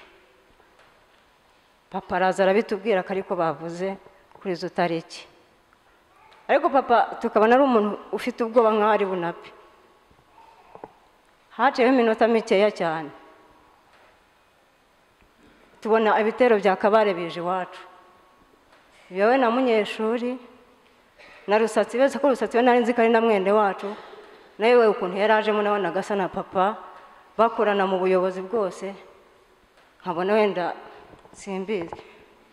Papa araza arabitubwira ko ariko bavuze kuri izo tariki. Ariko papa tukabona ari umuntu ufite ubwoba nk'aho ari bunapfe. Haciyeho iminota mikeya cyane, tubona ibitero bya Kabare bije iwacu. Yewe na Munyeshuri na Rusatsi, bese ko Rusatsi we nari nzi ko ari na mwende wacu, nawe we ukuntu yarajemo nabona gasa na papa, bakorana mu buyobozi bwose, nkabona wenda simbizi.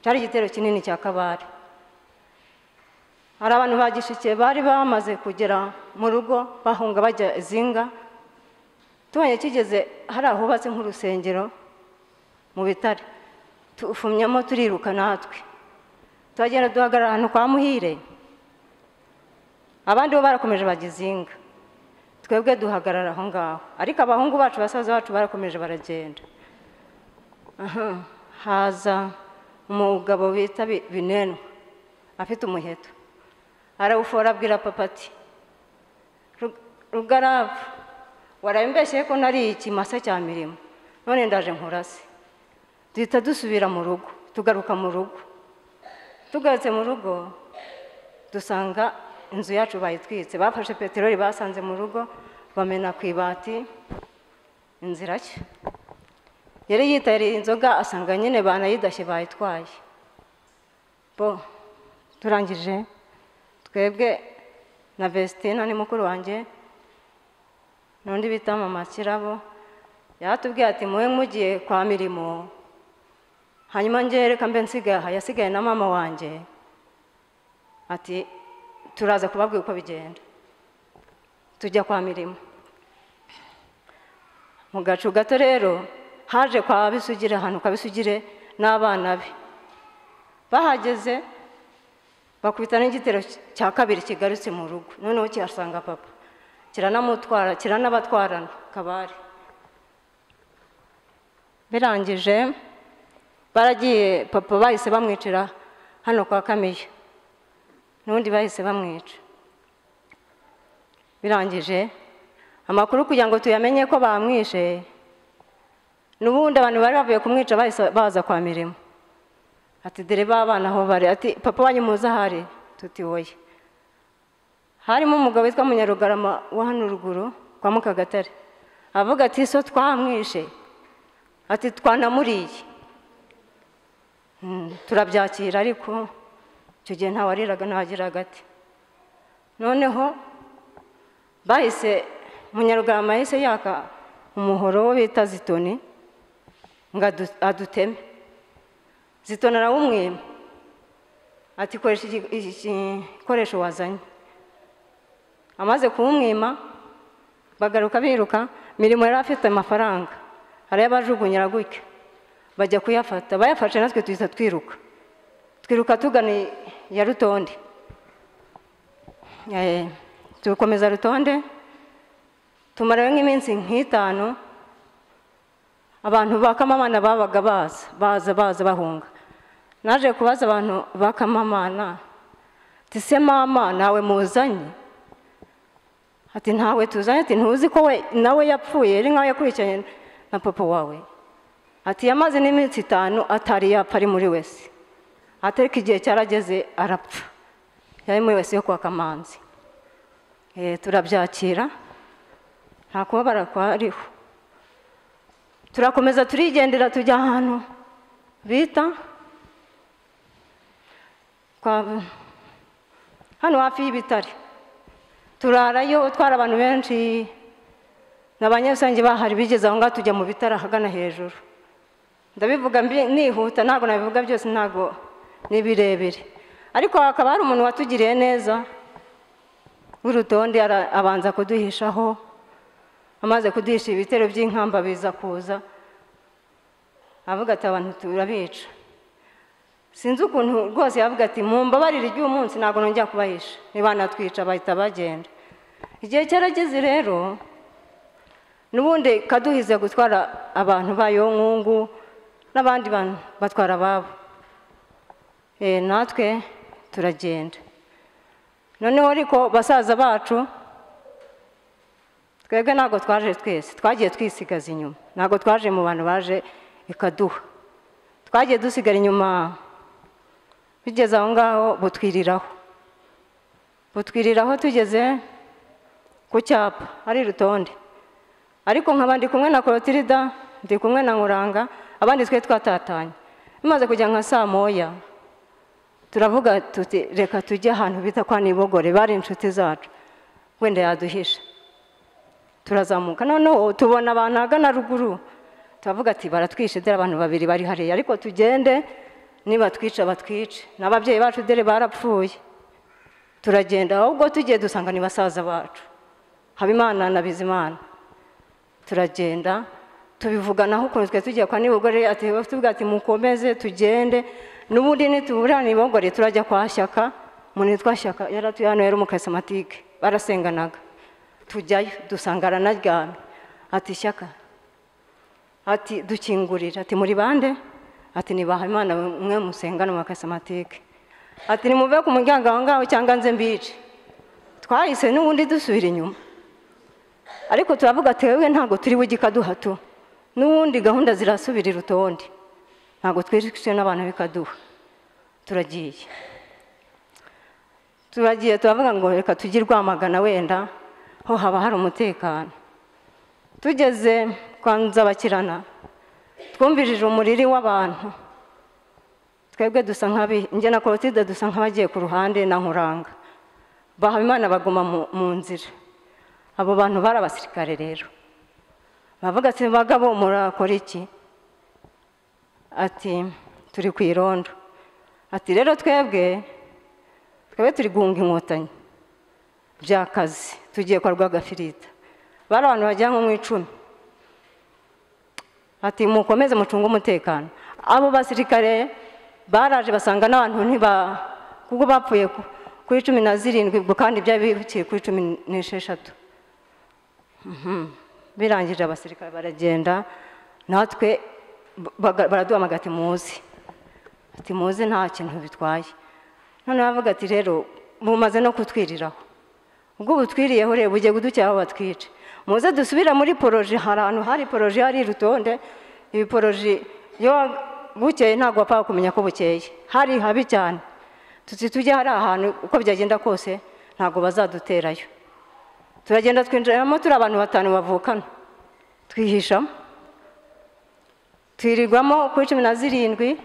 Cyari igitero kinini cya Kabare. Hari abantu bagishikiye bari bamaze kugera mu rugo bahunga bajya Zinga. Tubonye kigeze hari ahubatse nk'urusengero mu bitare, tufumyamo turiruka natwe, twagenda duhagarara ahantu kwa Muhire. Abandi bo barakomeje bagizinga, twebwe duhagarara aho ngaho. Ariko abahungu bacu basaza bacu barakomeje baragenda. Haza umugabo bita Bineno afite umuheto, arawufora abwira papa ati Rugaravu, warambeshye ko nari ikimasa cya Mirimo, none ndaje nkurase. Duhita dusubira mu rugo, tugaruka mu rugo. Tugarutse mu rugo dusanga inzu yacu bayitwitse, bafashe peteroli basanze mu rugo bamena ku ibati, inzira cyo yari yitariye inzoga, asanga nyine banayidashye bayitwaye. Bo turangije twebwe na Vestina ni mukuru wanjye n'undi bita Mama Kirabo, yatubwiye ati muwe mugiye kwa Mirimo, hanyuma nge reka mbe nsigaye aha. Yasigaye na mama wanjye, ati turaza kubabwira uko bigenda. Tujya kwa Mirimo. Mu gacu gato rero haje kwa Bisugire, ahantu kwa Bisugire n'abana be. Bahageze bakubita n'igitero cya kabiri kigarutse mu rugo, noneho kirasanga papa, kiranamutwara, kiranabatwarana Kabare. Birangije baragiye, papa bahise bamwicira hano kwa Kamiyo, n'undi bahise bamwica. Birangije amakuru kugira ngo tuyamenye ko bamwishe, n'ubundi abantu bari bavuye kumwica bahise baza kwa Mirimo, ati dere babana aho bari, ati papa wanyu muza hari, tuti oya. Harimo umugabo witwa Munyarugarama wa hano ruguru kwa Mukagatare, avuga ati so twamwishe, ati twanamuriye. Turabyakira, ariko icyo gihe ntawariraga ntawagiraga ati. Noneho bahise Munyarugarama yahise yaka umuhoro wo bita Zitoni ngo aduteme. Zitoni arawumwima ati koresha igikoresho wazanye. Amaze kuwumwima bagaruka biruka, Mirimo yari afite amafaranga arayabajugunyira gutya, bajya kuyafata. Bayafashe natwe tuhita twiruka tugana ya Rutonde. Tukomeza Rutonde tumarayo nk'iminsi nk'itanu. Abantu ba Kamamana babaga baza bahunga. Naje kubaza abantu ba Kamamana, ati se mama nawe muzanye? Ati ntawe tuzanye. Ati ntuzi ko we nawe yapfuye, ari nkaho yakurikiranye na papa wawe? Ati yamaze n'iminsi 5 atari yapfa ari muri wese. Atariko igihe cyarageze arapfa, yari muri wese yo kwa Kamanzi. Turabyakira, nta kubabara kwariho. Turakomeza turigendera tujya ahantu bita hano hafi y'ibitare. Turarayo twara abantu benshi n'abanyasange bahari, bigeze aho ngaho tujya mu bitare ahagana hejuru. Ndabivuga nihuta, ntabwo nabivuga byose, ntabwo ni birebire, ariko hakaba hari umuntu watugiriye neza w'Urutonde. Abanza kuduhishaho, amaze kuduhisha ibitero by'inkamba biza kuza, avuga ati abantu turabica. Sinzi ukuntu rwose yavuga ati mumbabarire iry'uyu munsi ntabwo nongera kubahisha, nibanatwica bahita bagenda. Igihe cyarageze rero, n'ubundi kaduhize gutwara abantu bayo Nkungu n'abandi bantu batwara ababo. Natwe turagenda. Noneho ariko basaza bacu twebwe ntabwo twaje twese, twagiye twisigaza inyuma. Ntabwo twaje mu bantu baje ikaduha, twagiye dusigara inyuma. Bigeze aho ngaho butwiriraho tugeze ku cyapa ari Rutonde. Ariko nk'abandi kumwe na Clotilda, ndi kumwe na Nkuranga, abandi twe twatatanye. Bimaze kujya nka saa moya, turavuga tuti reka tujye ahantu bita kwa Nibogore, bari inshuti zacu, wenda yaduhisha. Turazamuka, noneho tubona abantu hagana ruguru, turavuga ati baratwishe, dore abantu babiri bari hariya, ariko tugende, niba twica batwice, n'ababyeyi bacu dore barapfuye. Turagenda, ahubwo tugiye dusanga ni basaza bacu Habimana na Bizimana. Turagenda tubivuganaho ukuntu twe tugiye kwa Nibogore, ati tuvuga ati mukomeze tugende, n'ubundi nitubura Nibogore turajya kwa Shyaka. Umuntu witwa Shyaka yaratuye hano, yari umukarisomatike, barasenganaga. Tujyayo dusanga aranaryamye. Ati Shyaka, ati dukingurira. Ati muri bande? Ati ni Bahimana mwe musengana mu mukarisomatike. Ati nimuve ku muryango aho ngaho cyangwa nze mbice. Twahise n'ubundi dusubira inyuma, ariko turavuga ati wewe ntabwo turi bugikaduha tu, n'ubundi gahunda zirasubira Rutonde, ntabwo twishwe n'abantu bikaduha. Turagiye turavuga ngo reka tujye Rwamagana, wenda ho haba hari umutekano. Tugeze kwa Nzabakirana twumvirije umuriri w'abantu. Twebwe dusa njye na Clotilde dusa nk'abagiye ku ruhande na Nkuranga. Bahabimana baguma mu nzira. Abo bantu bari abasirikare rero. Bavuga ati bagabo murakora iki? Ati turi ku irondo. Ati rero twebwe turi guhunga inkotanyi by'akazi, tugiye kwa Rwagafirita. Bari abantu bajya nko mu 10. Ati mukomeze mucunga umutekano. Abo basirikare baraje basanga n'abantu kuko bapfuye kuri 17 kandi byari bikiye kuri 16. Birangije abasirikare baragenda, natwe baraduhamagara ati muzi. Ati muzi nta kintu bitwaye. None bavuga ati rero mumaze no kutwiriraho. Ubwo butwiriyeho rero bugiye kudukiraho batwice. Muze dusubira muri poroje, hari ahantu hari poroje hari Rutonde. Ibi poroje yo bukeye ntabwo wapfa kumenya ko bukeye, hari habi cyane. Tujye hari ahantu uko byagenda kose ntabwo bazaduterayo. Turagenda twinjiramo turi abantu 5 bavukana. twihishamo twirirwamo kuri 17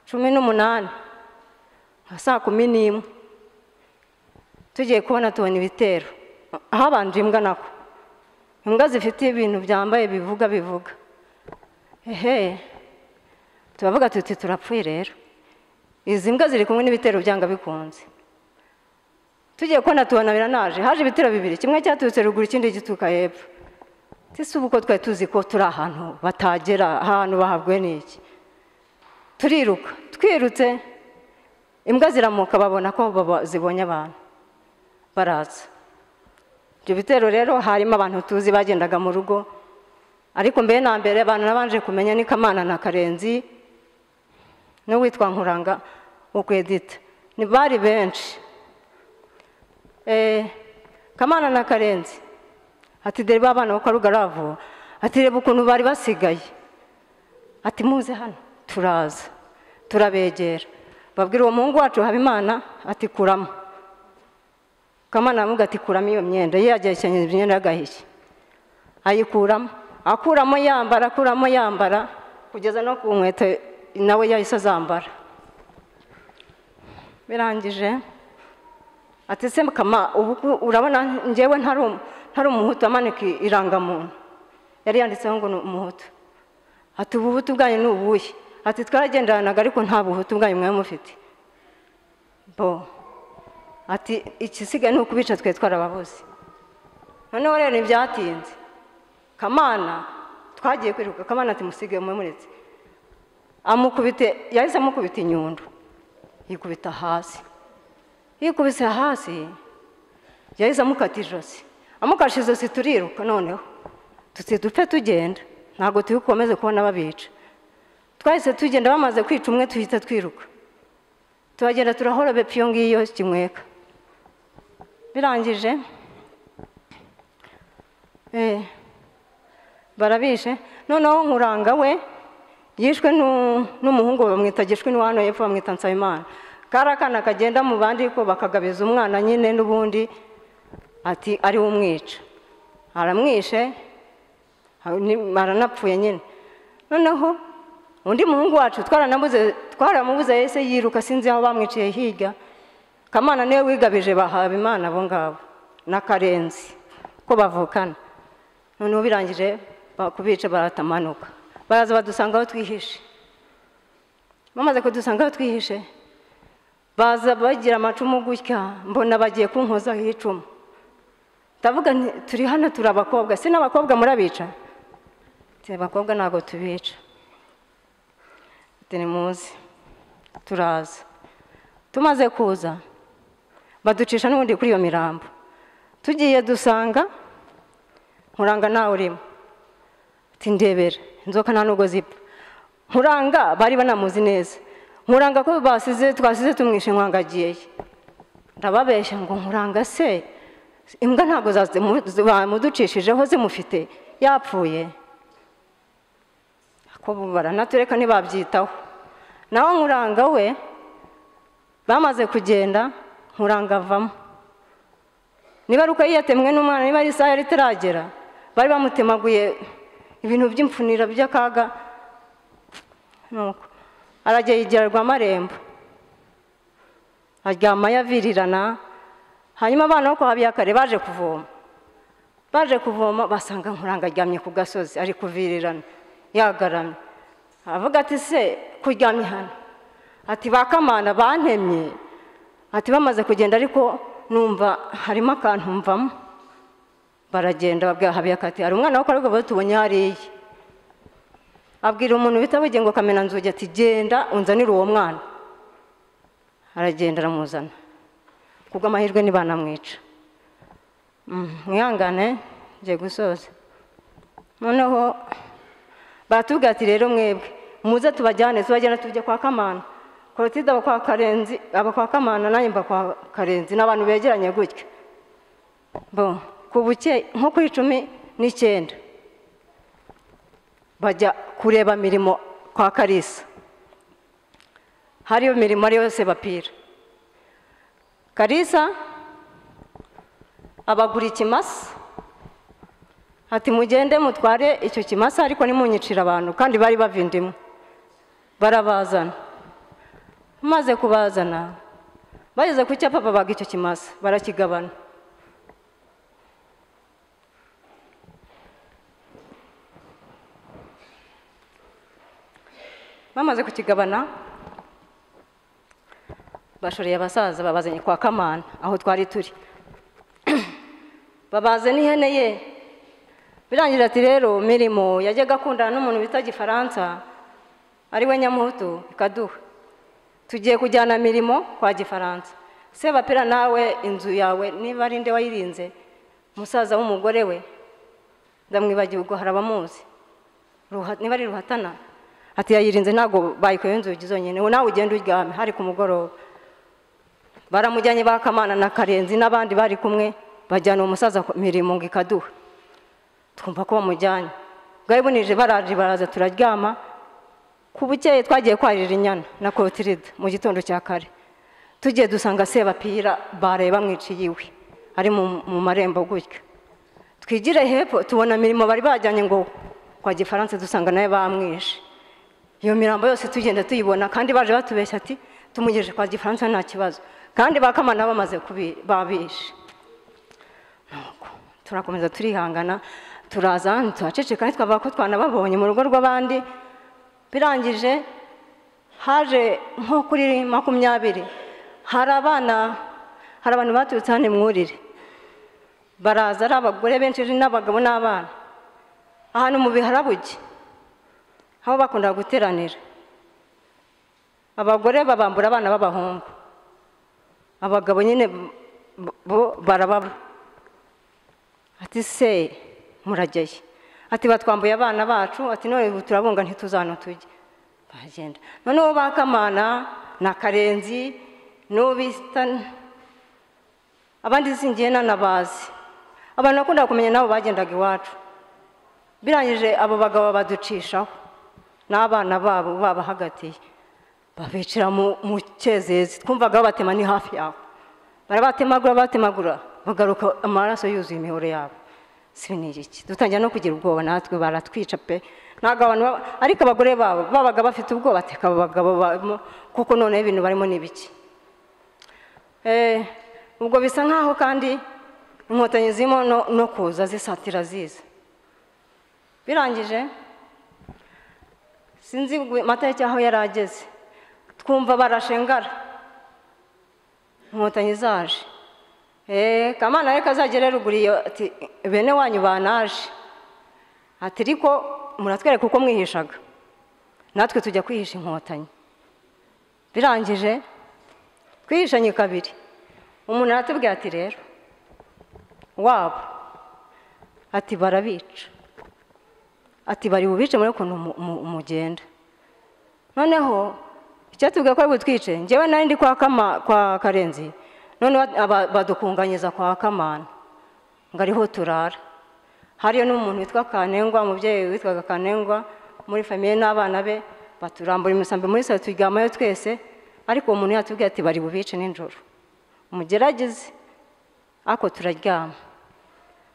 18 nka saa 11 tugiye kubona tubona ibitero habanje imbwa nako imbwa zifite ibintu byambaye bivuga turavuga tuti turapfuye rero izi mbwa ziri kumwe n'ibitero byanga bikunze tugiye kubona tubona biranaje haje ibitero bibiri kimwe cyaturutse ruguru ikindi gituka hepfo tisi uko twari tuzi ko turi ahantu batagera ahantu bahabwe n'iki turiruka twirutse imbwa ziramuka babona ko zibonye abantu baraza ibyo bitero rero harimo abantu tuzi bagendaga mu rugo ariko mbere na mbere abantu nabanje kumenya ni Kamana na Karenzi n'uwitwa Nkuranga ukwedita ni bari benshi Kamana na Karenzi ati dere babana uko rugaravu ati reba ukuntu bari basigaye ati muze hano turaza turabegera babwira uwo muhungu wacu Habimana ati kuramo Kamana amuga ati kuramo iyo myenda yagiye cyanye imyenda y'agahiye ayikuramo akuramo yambara kugeza no ku nkweto nawe yahise azambara birangije ati se Kama ubu urabona njyewe ntari umuhutu amanika irangamuntu yari yanditseho ngo ni umuhutu ati ubuhutu bwanyu ni ubuhe ati twaragendanaga ariko nta buhutu bwanyu mwe mufite ati ikisigaye ni ukubica twe twarababuze noneho rero ntibyatinze Kamana twagiye kwiruka Kamana ati musige mwe muretse yahise amukubita inyundo yikubita hasi yikubise hasi yahise amukata ijosi amukashe ijosi turiruka noneho dupfe tugenda ntabwo tubikomeze kubona babica twahise tugenda bamaze kwica umwe tuhita twiruka turagenda turahora bepfo iyo ngiyo Kimweka birangije barabishe noneho Nkuranga we yishwe n'umuhungu bamwita Gishwi n'uwano yepfo bamwita Nsabimana karakana kagenda mu bandi ko bakagabiza umwana nyine n'ubundi ati ari umwica aramwishe aranapfuye nyine noneho undi muhungu wacu twaramubuze yese yiruka sinzi aho bamwiciye higa Kamana niwe wigabije Habimana abo ngabo na Karenzi ko bavukana noneho birangije kubica baratamanuka baraza badusanga aho twihishe bamaze kudusanga aho twihishe baza bagira amacumu gutya mbona bagiye kunkozaho icumu ndavuga turi hano turi abakobwa si n'abakobwa murabica abakobwa ntabwo tubica ni muzi turaza tumaze kuza baducisha n'ubundi kuri iyo mirambo tugiye dusanga Nkuranga nawe urimo ati ndebera inzoka nta nubwo zipfa Nkuranga bari banamuzi neza Nkuranga ko twasize tumwishe Nkuranga agiye ndababeshya ngo Nkuranga se imbwa ntabwo bamuducishijeho zimufite yapfuye ko baranatureka ntibabyitaho naho Nkuranga we bamaze kugenda Nkuranga avamo niba ruko yiyatemwe n'umwana niba ari isaha yari itaragera bari bamutemaguye ibintu by'imfunira by'akaga nuko aragiye yigira Rwamarembo aryama yavirirana hanyuma abana bo kwa Habiyakare baje kuvoma basanga Nkuranga aryamye ku gasozi ari kuvirirana yagaramye avuga ati se kuryamye hano ati bakamana bantemye ati bamaze kugenda ariko numva harimo akantu mvamo baragenda babwira Habiyakare ati hari umwana wo kwa Rugabo tubonye hariya abwira umuntu bita Bugingo Kamena Nzugi ati genda unzanire uwo mwana aragenda aramuzana kubwo amahirwe ntibanamwica mwihangane ngiye gusoza noneho baratubwira ati rero mwebwe muze tubajyane tujye kwa Kamana Korotide aba kwa Karenzi aba kwa Kamana nanjye mba kwa Karenzi n'abantu begeranye gutya ku buke nko kuri 19 bajya kureba mirimo kwa Karisa hariyo mirimo ari yose bapira Karisa abagura ikimasa ati mugende mutware icyo kimasa ariko nimunyicira abantu, kandi bari bavindimwe. Barabazana, maze kubazana bageze ku cyapa babaga icyo kimasa barakigabana. Bamaze kukigabana bashoreye abasaza babazanye kwa Kamana aho twari turi. Babaze n'ihene ye. Birangira ati rero Mirimo yajyaga akundana n'umuntu bita Gifaransa ari we Nyamuhutu ikaduha, tugiye kujyana Mirimo kwa Gifaransa. Sebapira nawe inzu yawe niba ari nde wayirinze, musaza w'umugore we ndamwibagiwe ubwo harabamuzi, niba ari Ruhatana, ati yayirinze ntago bayikoye inzugi zonyine, nawe ugenda uryame. Hari ku mugoroba baramujyanye ba Kamana na Karenzi n'abandi bari kumwe, bajyana umusaza Mirimo ngo ikaduha. Twumva ko bamujyanye, bwari bunije baraje baraza turaryama. Ku bukeye twagiye kwarira inyana na Kotirida mu gitondo cya kare, tugiye dusanga Sebapira bareba bamwiciye iwe ari mu marembo gutya. Twigire hepfo tubona Mirimo bari bajyanye ngo kwa Gifaransa, dusanga nawe bamwishe. Iyo mirambo yose tugenda tuyibona, kandi baje batubeshya ati tumugejeje kwa Gifaransa nta kibazo, kandi ba Kamana bamaze babishe. Turakomeza turihangana, turaza tuhaceceka ntitwavuga ko twanababonye mu rugo rw'abandi. Birangije haje nko kuri 20, hari abantu baturutse hano Mwurire, baraza ari abagore benshi n'abagabo n'abana, ahantu mu Biharabuge aho bakunda guteranira. Abagore babambura abana b'abahungu, abagabo nyine bo barababa. Ati se murajyaye? Ati batwambuye abana bacu, ati none turabunga ntituzano tujye. Bagenda noneho ba Kamana na Karenzi n'ubista abandi singiye nanabazi, abantu bakunda kumenya nabo bagendaga iwacu. Birangije abo bagabo baducishaho n'abana babo babahagatiye, babicira mu cyezezi. Twumvaga batema ni hafi yaho, barabatemagura bagaruka amaraso yuzuye imihoro yabo. Sinigiki dutangira no kugira ubwoba, natwe baratwica pe. Ntago abantu ariko abagore babo babaga bafite ubwoba, teka abagabo kuko none ibintu barimo nibiki. Ubwo bisa nkaho kandi inkotanyi zimo no kuza zisatira ziza. Birangije sinzi amatariki aho yarageze, twumva barashengara inkotanyi zaje. Kamana reka azagere ruguriye ati bene wanyu banaje, ati ariko muratwereka uko mwihishaga, natwe tujya kwihisha inkotanyi. Birangije twihishanye kabiri, umuntu aratubwira ati rero wabo, ati barabica, ati bari bubice muri ukuntu mugenda. Noneho icyatubwira ko ari butwice, njyewe nari ndi kwa Karenzi, none badukunganyiza kwa Kamana ngo ariho turara. Hariyo n'umuntu witwa Kanengwa, umubyeyi witwaga Kanengwa muri famiye n'abana be, baturambura imisambi muri salo turyamayo twese. Ariko uwo muntu yatubwiye ati bari bubice nijoro, mugerageze ako turaryama.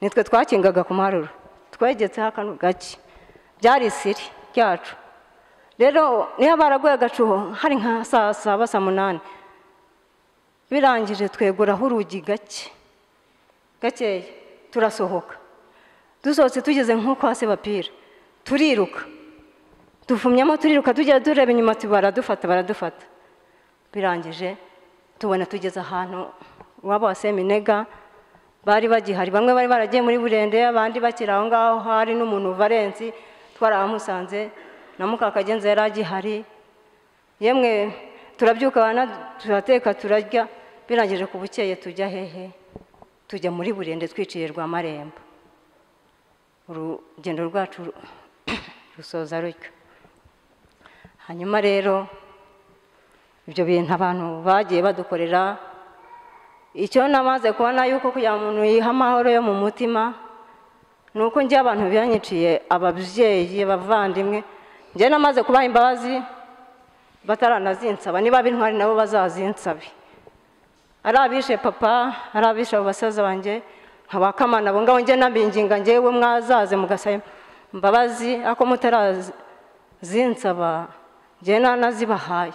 Nitwe twakingaga ku maruru, twegetseho akantu gake, byari isiri ryacu. Rero niyo baraguye agacuho hari nka saa 7 saa 8, birangije tweguraho urugi gakeya turasohoka. Dusohotse tugeze nko kwa Sebapira turiruka, dufumyamo turiruka, tujya dureba inyuma baradufata. Birangije tubona tugeze ahantu waba wa Seminega bari bagihari, bamwe bari baragiye muri Burende, abandi bakira aho ngaho. Hari n'umuntu Valensi twaramusanze na Mukakagenza yari agihari. Yemwe turabyuka bana turateka turarya. Birangije ku bukeye tujya hehe, tujya muri Burende twiciye rwa Marembo. Urugendo rwacu rusoza rutyo. Hanyuma rero ibyo bintu abantu bagiye badukorera, icyo namaze kubona yuko kugira umuntu yiha amahoro yo mu mutima nuko njye abantu byanyiciye ababyeyi abavandimwe, njye namaze kubaha imbabazi bataranazinsaba, niba bintwari nabo bazazinsabe. Ari abishe papa, ari abishe abo basaza banjye, nkabakamana abo ngabo njye nabinginga njyewe mwazaze mugasaba imbabazi ako mutarazinsaba njye nanazibahaye.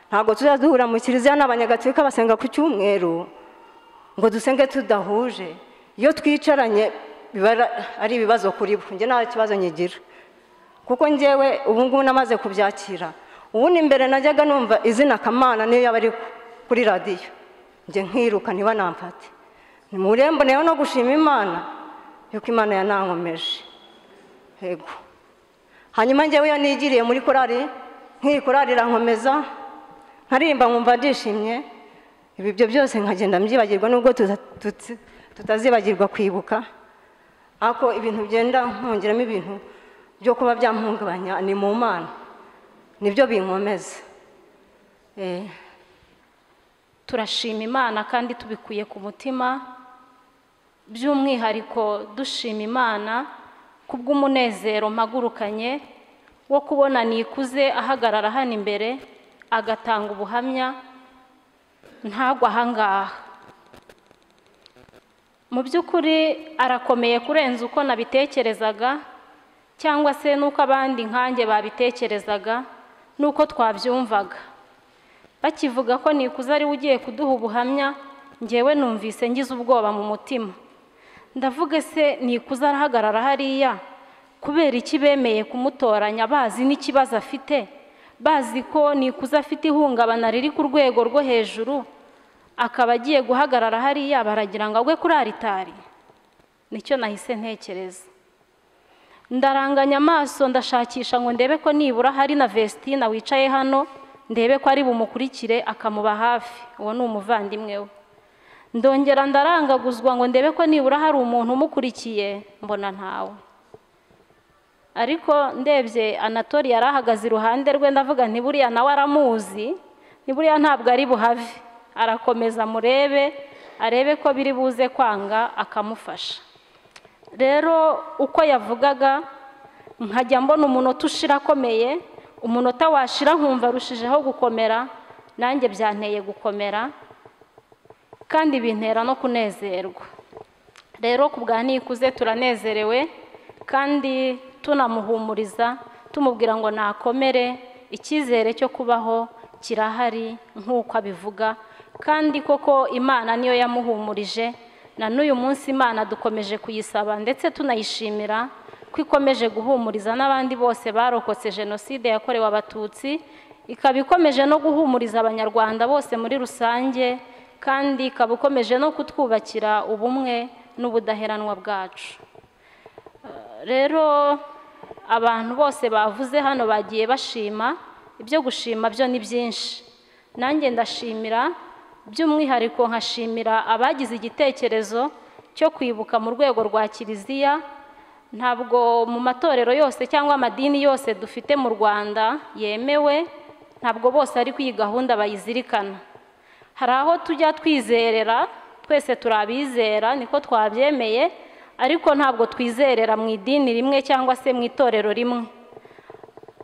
Ntabwo tuzaduhura mu kiliziya n'abanyagatolika basenga ku cyumweru ngo dusenge tudahuje. Iyo twicaranye biba ari ibibazo kuri bo, njye nta kibazo nyigira kuko njyewe ubu ngubu namaze kubyakira. Ubundi imbere najyaga numva izina Kamana niyo yaba ari kuri radiyo njye nkiruka niba namfate. Ni mu rembo nayo no gushima Imana yuko Imana yanankomeje. Yego. Hanyuma njyewe iyo nigiriye muri korari, nk'iyi korari irankomeza, nkaririmba nkumva ndishimye. Ibyo byose nkagenda mbyibagirwa nubwo tutazibagirwa kwibuka. Ako ibintu byenda nkongeramo ibintu byo kuba byampungabanya ni mu Mana. Nibyo binkomeza. Turashima Imana kandi tubikuye ku mutima, by'umwihariko dushima Imana kubw'umunezero mpagurukanye wo kubona Nikuze ahagarara hano imbere agatanga ubuhamya ntagwa ahangaha. Mu by'ukuri arakomeye kurenza uko nabitekerezaga cyangwa se nuko abandi nkanjye babitekerezaga nuko twabyumvaga. Bakivuga ko Nikuze ari ugiye kuduha ubuhamya, njyewe numvise ngize ubwoba mu mutima. Ndavuga se Nikuze arahagarara hariya kubera iki bemeye kumutoranya bazi n'ikibazo afite, bazi ko Nikuze afite ihungabana riri ku rwego rwo hejuru, akaba agiye guhagarara hariya baragira ngo agwe kuri aritari? Nicyo nahise ntekereza. Ndaranganya amaso ndashakisha ngo ndebe ko nibura hari na Vestina wicaye hano, ndebe ko ari bumukurikire akamuba hafi. Uwo ni umuvandimwe we. Ndongera ndarangaguzwa ngo ndebe ko nibura hari umuntu umukurikiye, mbona ntawe. Ariko ndebye Anatori yarahagaze iruhande rwe, ndavuga nti buriya nawe aramuzi, ni buriya ntabwo ari buhave. Arakomeza murebe, arebe ko biri buze kwanga akamufasha. Rero uko yavugaga nkajya mbona umunota ushira akomeye, umunota washira nkumva rushijeho gukomera, nanjye byanteye gukomera kandi bintera no kunezerwa. Rero kubwa Nikuze turanezerewe kandi tunamuhumuriza tumubwira ngo nakomere, icyizere cyo kubaho kirahari nk'uko abivuga, kandi koko Imana niyo yamuhumurije. Na n'uyu munsi Imana dukomeje kuyisaba ndetse tunayishimira ko ikomeje guhumuriza n'abandi bose barokotse Jenoside yakorewe Abatutsi, ikaba ikomeje no guhumuriza Abanyarwanda bose muri rusange, kandi ikaba ikomeje no kutwubakira ubumwe n'ubudaheranwa bwacu. Rero abantu bose bavuze hano bagiye bashima, ibyo gushima byo ni byinshi. Nanjye ndashimira, by'umwihariko nkashimira abagize igitekerezo cyo kwibuka mu rwego rwa Kiliziya. Ntabwo mu matorero yose cyangwa amadini yose dufite mu Rwanda yemewe, ntabwo bose ari kuri gahunda bayizirikana. Hari aho tujya twizerera, twese turabizera niko twabyemeye, ariko ntabwo twizerera mu idini rimwe cyangwa se mu itorero rimwe.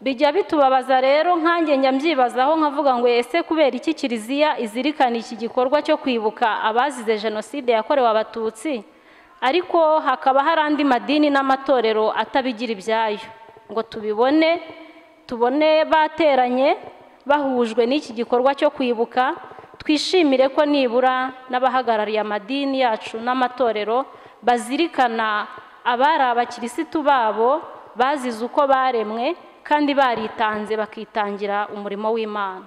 Bijya bitubabaza rero, nkanjye njya mbyibazaho nkavuga ngo ese kubera iki Kiliziya izirikana iki gikorwa cyo kwibuka abazize Jenoside yakorewe Abatutsi, ariko hakaba hari andi madini n'amatorero atabigira ibyayo ngo tubone bateranye bahujwe n'iki gikorwa cyo kwibuka. Twishimire ko nibura n'abahagarariye amadini yacu n'amatorero bazirikana abari abakirisitu babo bazize uko baremwe kandi baritanze bakitangira umurimo w'Imana.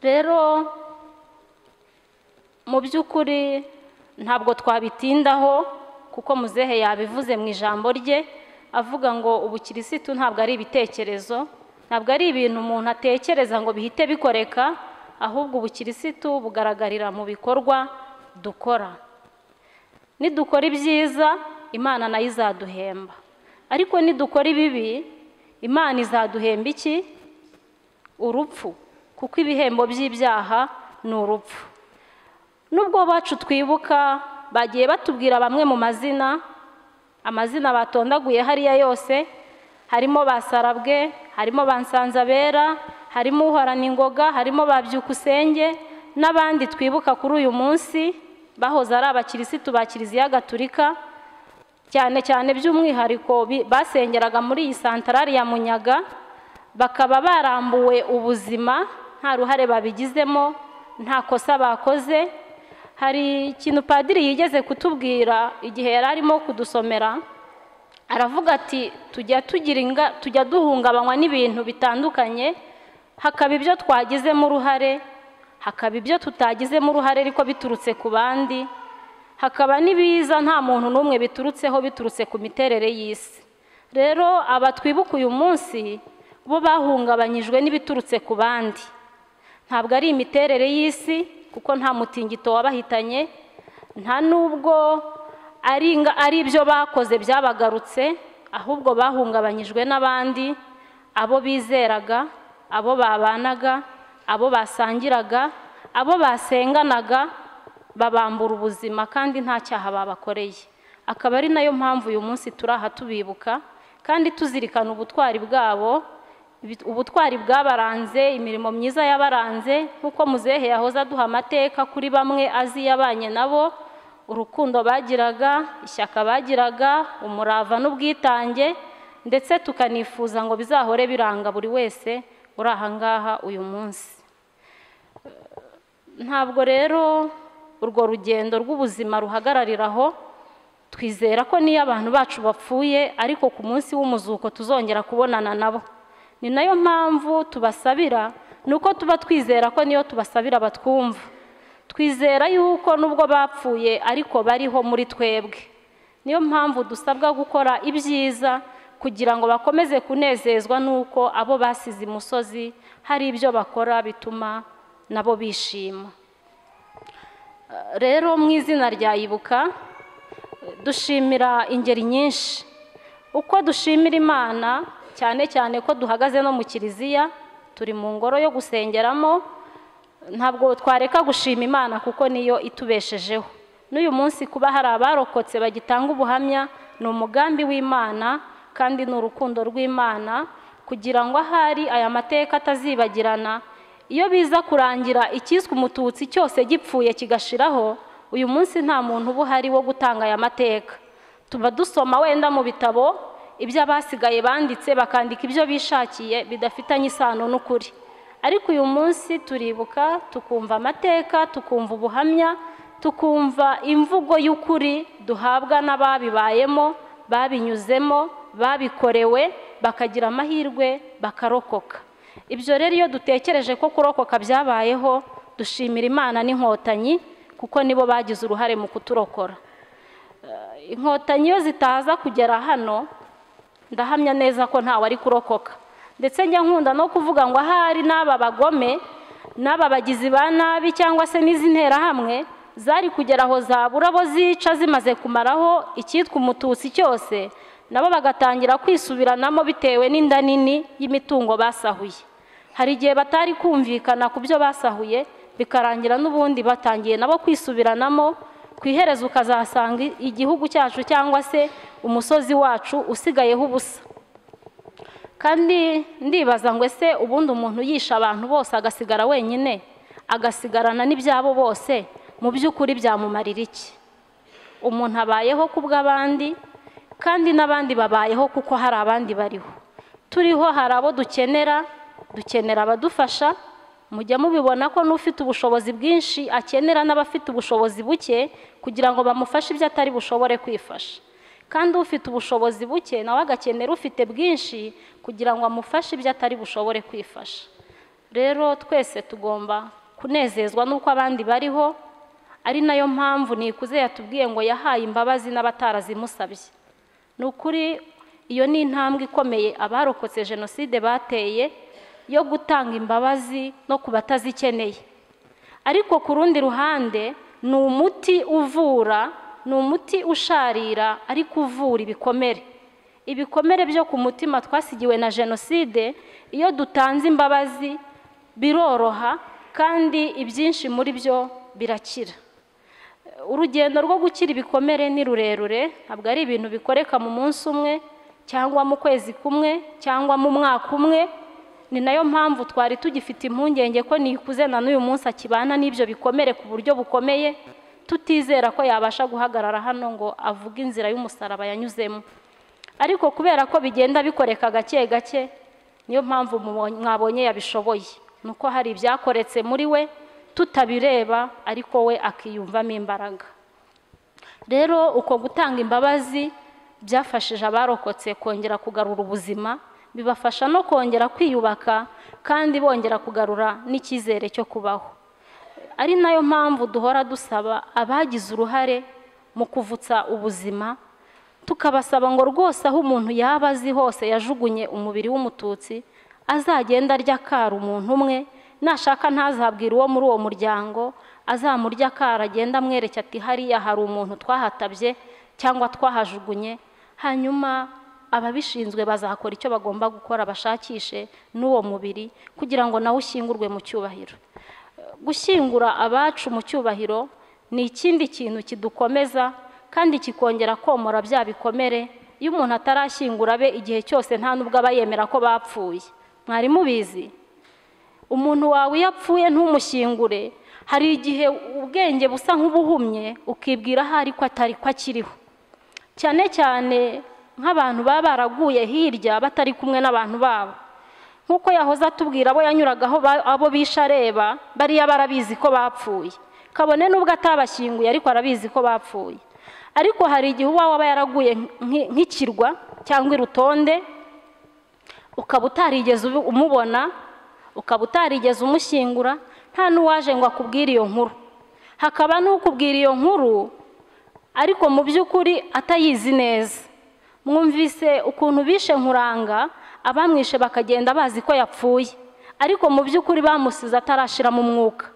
Rero mu by'ukuri ntabwo twabitindaho kuko muzehe yabivuze mu ijambo rye, avuga ngo ubukirisitu ntabwo ari ibitekerezo, ntabwo ari ibintu umuntu atekereza ngo bihite bikoreka, ahubwo ubukirisitu bugaragarira mu bikorwa dukora. Nidukora ibyiza Imana nayo izaduhemba, ariko nidukora ibibi Imana izaduhemba iki? Urupfu, kuko ibihembo by'ibyaha ni urupfu. Nubwo bacu twibuka bagiye batubwira bamwe mu amazina batondaguye hariya yose, harimo Basarabwe, harimo Bansanzabera, harimo Uhorana Ingoga, harimo Babyukusenge n'abandi twibuka kuri uyu munsi bahoze ari abakirisitu ba Kiliziya Gatulika, cyane cyane by'umwihariko basengeraga muri iyi santarari ya Munyaga, bakaba barambuwe ubuzima nta ruhare babigizemo, nta kosa bakoze. Hari ikintu padiri yigeze kutubwira igihe yari arimo kudusomera, aravuga ati tujya duhungabanywa n'ibintu bitandukanye, hakaba ibyo twagizemo uruhare, hakaba ibyo tutagizemo uruhare ariko biturutse ku bandi, hakaba n'ibiza nta muntu n'umwe biturutseho, biturutse ku miterere y'isi. Rero aba twibuka uyu munsi bo bahungabanyijwe n'ibiturutse ku bandi, ntabwo ari imiterere y'isi kuko nta mutingito wabahitanye, nta nubwo ari ibyo bakoze byabagarutse, ahubwo bahungabanyijwe n'abandi, abo bizeraga, abo babanaga, abo basangiraga, abo basenganaga, babambura ubuzima kandi nta cyaha babakoreye. Akaba ari nayo mpamvu uyu munsi turi aha tubibuka kandi tuzirikana ubutwari bwabo, ubutwari bwabaranze, imirimo myiza yabaranze, nk'uko muzehe yahoze aduha amateka kuri bamwe azi yabanye nabo, urukundo bagiraga, ishyaka bagiraga, umurava n'ubwitange, ndetse tukanifuza ngo bizahore biranga buri wese uri aha ngaha uyu munsi. Ntabwo rero urwo rugendo rw'ubuzima ruhagarariraho, twizera ko niyo abantu bacu bapfuye ariko ku munsi w'umuzuko tuzongera kubonana nabo. Ni nayo mpamvu tubasabira, nuko tuba twizera ko niyo tubasabira batwumva, twizera yuko nubwo bapfuye ariko bariho muri twebwe. Niyo mpamvu dusabwa gukora ibyiza kugira ngo bakomeze kunezezwa nuko abo basize imusozi hari ibyo bakora bituma nabo bishima. Rero mu izina rya Ibuka dushimira ingeri nyinshi, uko dushimira Imana, cyane cyane ko duhagaze no mu Kiliziya, turi mu ngoro yo gusengeramo, ntabwo twareka gushima Imana kuko niyo itubeshejeho. N'uyu munsi kuba hari abarokotse bagitanga ubuhamya, ni umugambi w'Imana kandi ni urukundo rw'Imana, kugira ngo ahari aya mateka atazibagirana. Iyo biza kurangira ikiswe umututsi cyose gipfuye kigashiraho, uyu munsi nta muntu uba uhari wo gutanga aya mateka. Tuba dusoma wenda mu bitabo ibyo abasigaye banditse, bakandika ibyo bishakiye bidafitanye isano n'ukuri, ariko uyu munsi turibuka, tukumva amateka, tukumva ubuhamya, tukumva imvugo y'ukuri duhabwa n'ababibayemo, babinyuzemo, babikorewe, bakagira amahirwe bakarokoka. Ibyo rero iyo dutekereje ko kurokoka byabayeho, dushimira Imana n'inkotanyi kuko nibo bagize uruhare mu kuturokora. Inkotanyi iyo zitaza kugera hano, ndahamya neza ko ntawe ari kurokoka. Ndetse njya nkunda no kuvuga ngo ahari n'aba bagome, n'aba bagizi ba nabi cyangwa se n'izi nterahamwe zari kugera aho zabura abo zica zimaze kumaraho icyitwa umututsi cyose, nabo bagatangira kwisubiranamo bitewe n'inda nini y'imitungo basahuye. Hari igihe batari kumvikana ku byo basahuye, bikarangira n'ubundi batangiye nabo kwisubiranamo, ku iherezo ukazasanga igihugu cyacu cyangwa se umusozi wacu usigayeho ubusa. Kandi ndibaza ngo ese ubundi umuntu yisha abantu bose agasigara wenyine, agasigarana n'ibyabo bose, mu by'ukuri byamumarira iki? Umuntu abayeho kubw'abandi kandi n'abandi babayeho kuko hari abandi bariho. Turiho hari abo dukenera abadufasha. Mujya mubibona ko n'ufite ubushobozi bwinshi akenera n'abafite ubushobozi buke kugira ngo bamufashe ibyo atari bushobore kwifasha, kandi ufite ubushobozi buke nawe agakenera ufite bwinshi kugira ngo amufashe ibyo atari bushobore kwifasha. Rero twese tugomba kunezezwa n'uko abandi bariho, ari nayo mpamvu Nikuze yatubwiye ngo yahaye imbabazi n'abatarazimusabye. Ni ukuri iyo ni intambwe ikomeye abarokotse Jenoside bateye, yo gutanga imbabazi no ku batazikeneye. Ariko ku rundi ruhande ni umuti uvura, ni umuti usharira ariko uvura ibikomere. Ibikomere byo ku mutima twasigiwe na Jenoside, iyo dutanze imbabazi biroroha kandi ibyinshi muri byo birakira. Urugendo rwo gukira ibikomere ni rurerure, ntabwo ari ibintu bikoreka mu munsi umwe cyangwa mu kwezi kumwe cyangwa mu mwaka umwe. Ni nayo mpamvu twari tugifite impungenge ko Nikuze na n'uyu munsi akibana n'ibyo bikomere ku buryo bukomeye. tutizera ko yabasha guhagarara hano ngo avuge inzira y'umusaraba yanyuzemo. Ariko kubera ko bigenda bikoreka gake gake, niyo mpamvu mwabonye yabishoboye, nuko hari ibyakoretse muri we tutabireba, ariko we akiyumvamo imbaraga. Rero uko gutanga imbabazi byafashije abarokotse kongera kugarura ubuzima, bibafasha no kongera kwiyubaka kandi bongera kugarura n'icyizere cyo kubaho. Ari nayo mpamvu duhora dusaba abagize uruhare mu kuvutsa ubuzima, tukabasaba ngo rwose aho umuntu yaba azi hose yajugunye umubiri w'umututsi azagenda arya akara umuntu umwe, nashaka ntazabwira uwo muri uwo muryango, azamurya akara agenda amwereke ati hariya hari umuntu twahatabye cyangwa twahajugunye, hanyuma ababishinzwe bazakora icyo bagomba gukora, bashakishe n'uwo mubiri kugira ngo nawe ushyingurwe mu cyubahiro. Gushyingura abacu mu cyubahiro ni ikindi kintu kidukomeza kandi kikongera komora bya bikomere. Iyo umuntu atarashyingura be igihe cyose nta nubwo aba yemera ko bapfuye. Mwari mubizi? Umuntu wawe iyo apfuye ntumushyingure, hari igihe ubwenge busa nk'ubuhumye ukibwira ahari ko atari ko akiriho, cyane cyane nk'abantu baba baraguye hirya batari kumwe n'abantu babo. Nk'uko yahoze atubwira abo yanyuragaho, abo bishe areba, bariya barabizi ko bapfuye, kabone n'ubwo atabashyinguye ariko arabizi ko bapfuye. Ariko hari igihe uba waba yaraguye nk'ikirwa cyangwa irutonde, ukaba utarigeze umubona, ukaba utarigeze umushyingura, nta n'uwaje ngo akubwire iyo nkuru. Hakaba n'ukubwira iyo nkuru ariko mu by'ukuri atayizi neza. Mwumvise ukuntu bishe Nkuranga, abamwishe bakagenda bazi ko yapfuye, ariko mu by'ukuri bamusize atarashira mu mwuka.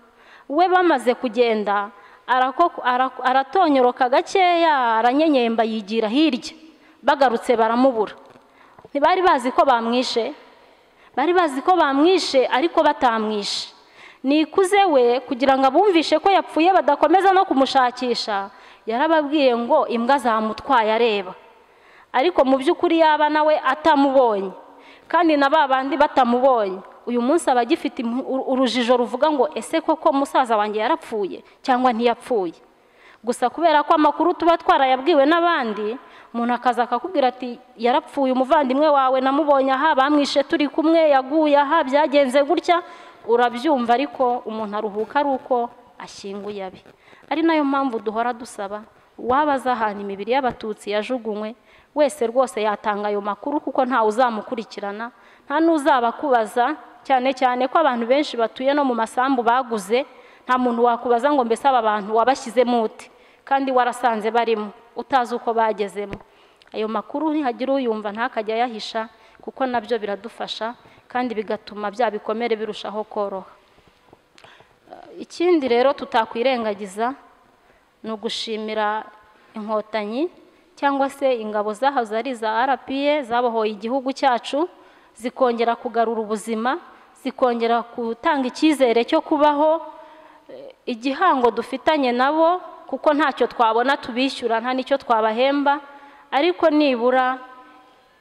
We bamaze kugenda aratonyoroka gakeya, aranyenyemba yigira hirya, bagarutse baramubura. Ntibari bazi ko bamwishe, bari bazi ko bamwishe ariko batamwishe. Nikuze we kugira ngo abumvishe ko yapfuye badakomeza no kumushakisha, yarababwiye ngo imbwa zamutwaye areba. Ariko mu by'ukuri yaba nawe atamubonye kandi na babandi batamubonye, uyu munsi abagifite urujijo ruvuga ngo ese koko musaza wanjye yarapfuye cyangwa ntiyapfuye. Gusa kubera ko amakuru tuba twarayabwiwe n'abandi, umuntu akaza akakubwira ati yarapfuye, umuvandimwe wawe namubonye aha, bamwishe turi kumwe, yaguye aha, byagenze gutya, urabyumva. Ariko umuntu aruhuka ari uko ashyinguye abe. Ari nayo mpamvu duhora dusaba wabaza ahantu imibiri y'abatutsi yajugunywe wese rwose yatanga ayo makuru, kuko ntawe uzamukurikirana, nta n'uzabakubaza, cyane cyane ko abantu benshi batuye no mu masambu baguze. Nta muntu wakubaza ngo mbese aba bantu wabashyizemo ute kandi warasanze barimo utazi uko bagezemo. Ayo makuru ntihagira uyumva ntakajya yahisha, kuko nabyo biradufasha kandi bigatuma bya bikomere birushaho koroha. Ikindi rero tutakwirengagiza ni ugushimira inkotanyi cyangwa se ingabo zahoze ari za RPA zabohoye igihugu cyacu, zikongera kugarura ubuzima, zikongera gutanga icyizere cyo kubaho. Igihango dufitanye nabo, kuko ntacyo twabona tubishyura, nta n'icyo twabahemba, ariko nibura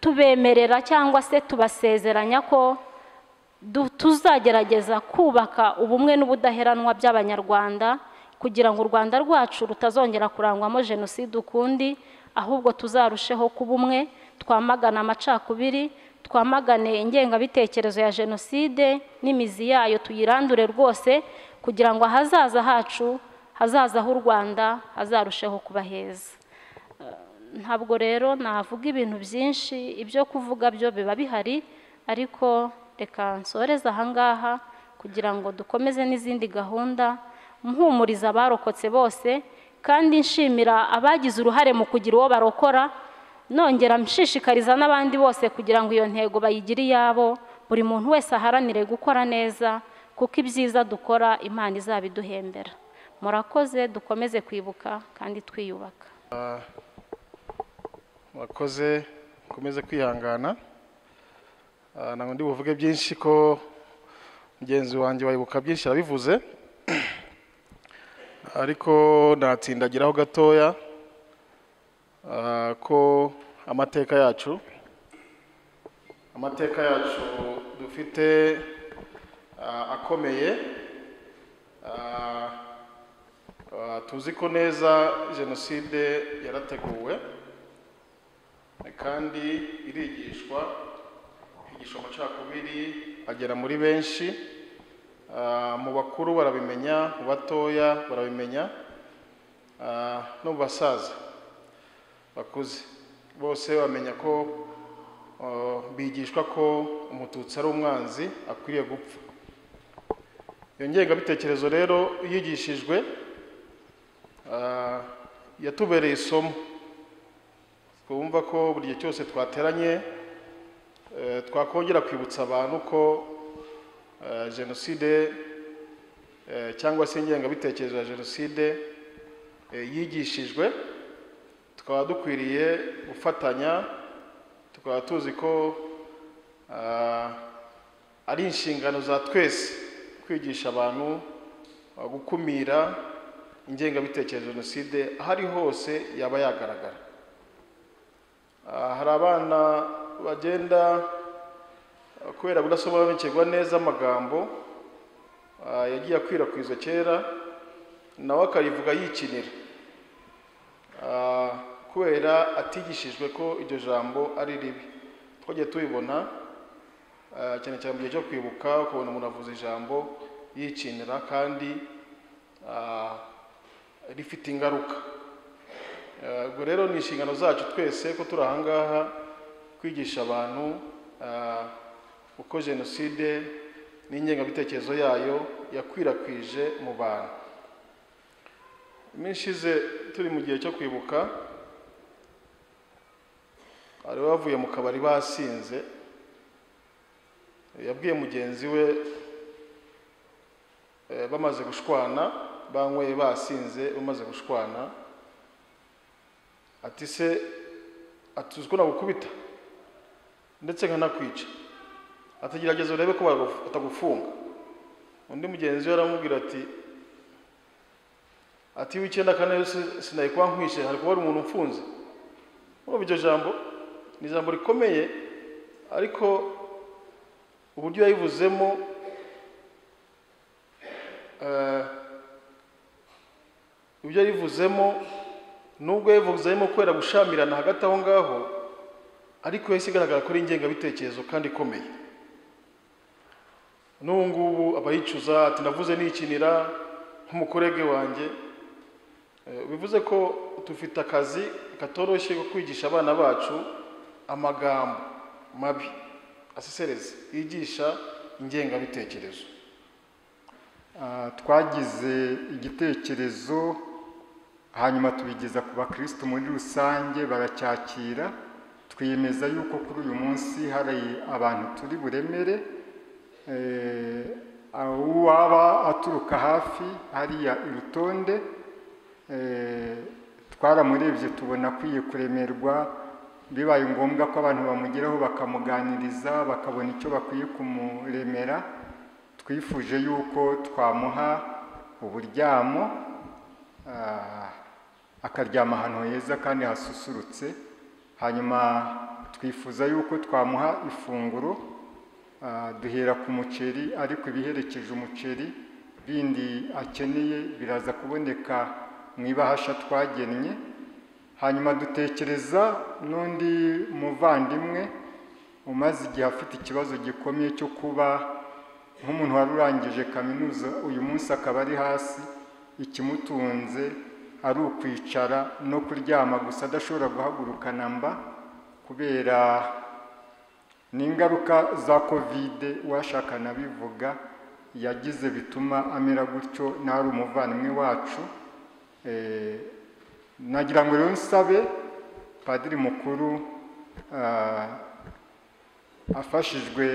tubemerera cyangwa se tubasezeranya ko tuzagerageza kubaka ubumwe n'ubudaheranwa by'Abanyarwanda, kugira ngo u Rwanda rwacu rutazongera kurangwamo jenoside ukundi, ahubwo tuzarusheho kuba umwe, twamagana amacakubiri, twamagane ingengabitekerezo ya jenoside n'imizi yayo tuyirandure rwose, kugira ngo ahazaza hacu, hazaza h'u Rwanda hazarusheho kuba heza. Ntabwo rero navuga ibintu byinshi, ibyo kuvuga byo biba bihari, ariko reka nsoreze ahangaha kugira ngo dukomeze n'izindi gahunda, mpumuriza abarokotse bose kandi nshimira abagize uruhare mu kugira uwo barokora, nongera mshishikariza n'abandi bose kugira ngo iyo ntego bayigire iyabo, buri muntu wese aharanire gukora neza, kuko ibyiza dukora Imana izabiduhembera. Murakoze, dukomeze kwibuka kandi twiyubaka. Murakoze, mukomeze kwihangana. Ntabwo ndi buvuge byinshi ko mugenzi wanjye wayibuka byinshi arabivuze, ariko natsindagiraho gatoya ko amateka yacu dufite akomeye, tuzi ko neza jenoside yarateguwe kandi irigishwa amacakubiri agera muri benshi, mu bakuru barabimenya, mu batoya barabimenya, no mu basaza bakuze bose bamenya ko bigishwa ko umututsi ari umwanzi akwiriye gupfa. Iyo ngengabitekerezo rero yigishijwe yatubereye isomo, twumva ko buri gihe cyose twateranye twakongera kwibutsa abantu ko jenoside cyangwa se ingengabitekerezo ya jenoside yigishijwe, tukaba dukwiriye gufatanya, tukaba tuzi ko ari inshingano za twese kwigisha abantu gukumira ingengabitekerezo ya jenoside aho ari hose yaba yagaragara. Hari abana bagenda kubera kudasobanukirwa neza amagambo yagiye akwirakwizwa kera, nawe akarivuga yikinira kubera atigishijwe ko iryo jambo ari ribi. Twagiye tubibona cyane cyane mu gihe cyo kwibuka, ukabona umuntu avuze ijambo yikinira kandi rifite ingaruka. Ubwo rero ni inshingano zacu twese ko turi ahangaha kwigisha abantu uko jenoside n'ingengabitekerezo yayo yakwirakwije mu bantu. Iminsi ishize turi mu gihe cyo kwibuka, hari bavuye mu kabari basinze, yabwiye mugenzi we bamaze gushwana, banyweye basinze bamaze gushwana, ati se atuzi ko nagukubita ndetse nkanakwica, atagerageza urebe ko batagufunga. Undi mugenzi we aramubwira ati w'icyenda kane yose sinayikuba nkwishe, hari kuba ari umuntu mfunze. Urumva iryo jambo ni ijambo rikomeye, ariko uburyo yayivuzemo ibyo yayivuzemo nubwo yayivuzemo kubera gushamirana hagati aho ngaho, ariko yahise igaragara ko ari ingengabitekerezo kandi ikomeye. N'ubu ngubu abayicuza ati navuze nikinira nk'umukorege wanjye. Bivuze ko dufite akazi katoroshye ko kwigisha abana bacu amagambo mabi asesereza yigisha ingengabitekerezo. Twagize igitekerezo hanyuma tubigeza ku bakristo muri rusange, baracyakira. Twiyemeza yuko kuri uyu munsi hari abantu turi buremere, uwaba aturuka hafi hariya irutonde twaramurebye tubona akwiye kuremerwa, bibaye ngombwa ko abantu bamugeraho bakamuganiriza bakabona icyo bakwiye kumuremera. Twifuje yuko twamuha uburyamo, akaryama ahantu heza kandi hasusurutse. Hanyuma twifuza yuko twamuha ifunguro, duhera ku muceri, ariko ibiherekeje umuceri bindi akeneye biraza kuboneka mu ibahasha twagennye. Hanyuma dutekereza n'undi muvandimwe umaze igihe afite ikibazo gikomeye cyo kuba nk'umuntu wari urangije kaminuza, uyu munsi akaba ari hasi, ikimutunze ari ukwicara no kuryama gusa, adashobora guhaguruka namba kubera n'ingaruka za kovide washakana bivuga yagize bituma amera gutyo. Nari umuvandimwe wacu. Nagira ngo rero nsabe padiri mukuru afashijwe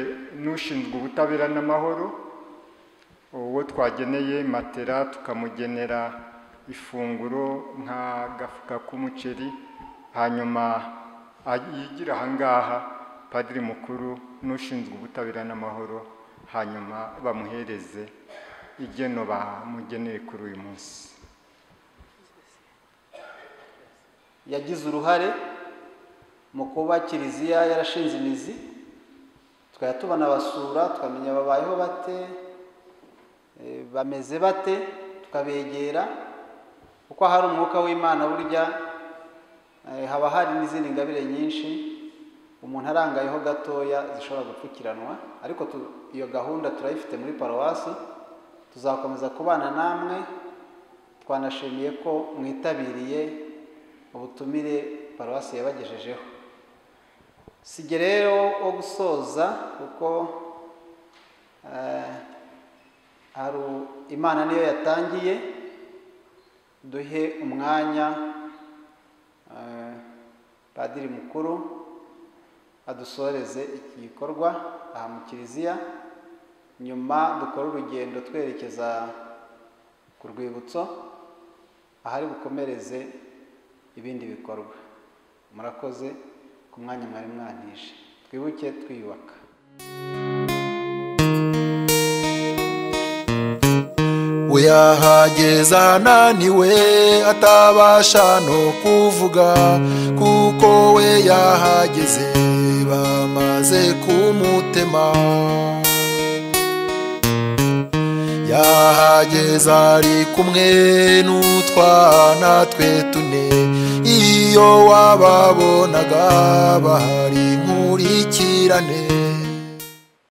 n'ushinzwe ubutabera n'amahoro, uwo twageneye matera tukamugenera ifunguro nk'agafuka k'umuceri, hanyuma yigira ahangaha padiri mukuru n'ushinzwe ubutabera n'amahoro, hanyuma bamuhereze igeno bamugeneye kuri uyu munsi. Yagize uruhare mu kuba kiliziya yarashinze imizi, tukajya tubona abasura tukamenya babayeho bate, bameze bate, tukabegera kuko hari umwuka w'Imana burya haba hari n'izindi ngabire nyinshi umuntu arangayeho gatoya zishobora gupfukiranwa, ariko iyo gahunda turayifite muri paruwasi, tuzakomeza kubana namwe. Twanashimiye ko mwitabiriye ubutumire paruwasi yabagejejeho. Sijye rero wo gusoza kuko hari Imana niyo yatangiye, duhe umwanya padiri mukuru adusoreze iki gikorwa aha mu kiliziya, nyuma dukora urugendo twerekeza ku rwibutso ahari bukomereze ibindi bikorwa. Murakoze ku mwanya mwari mwantije. Twibuke twiyubaka. Uyahageza ananiwe atabasha no kuvuga, kuko we yahageze bamaze kumutema. Yahageza ari kumwe n'utwana twe tune, iyo wababonaga bahari nkurikirane.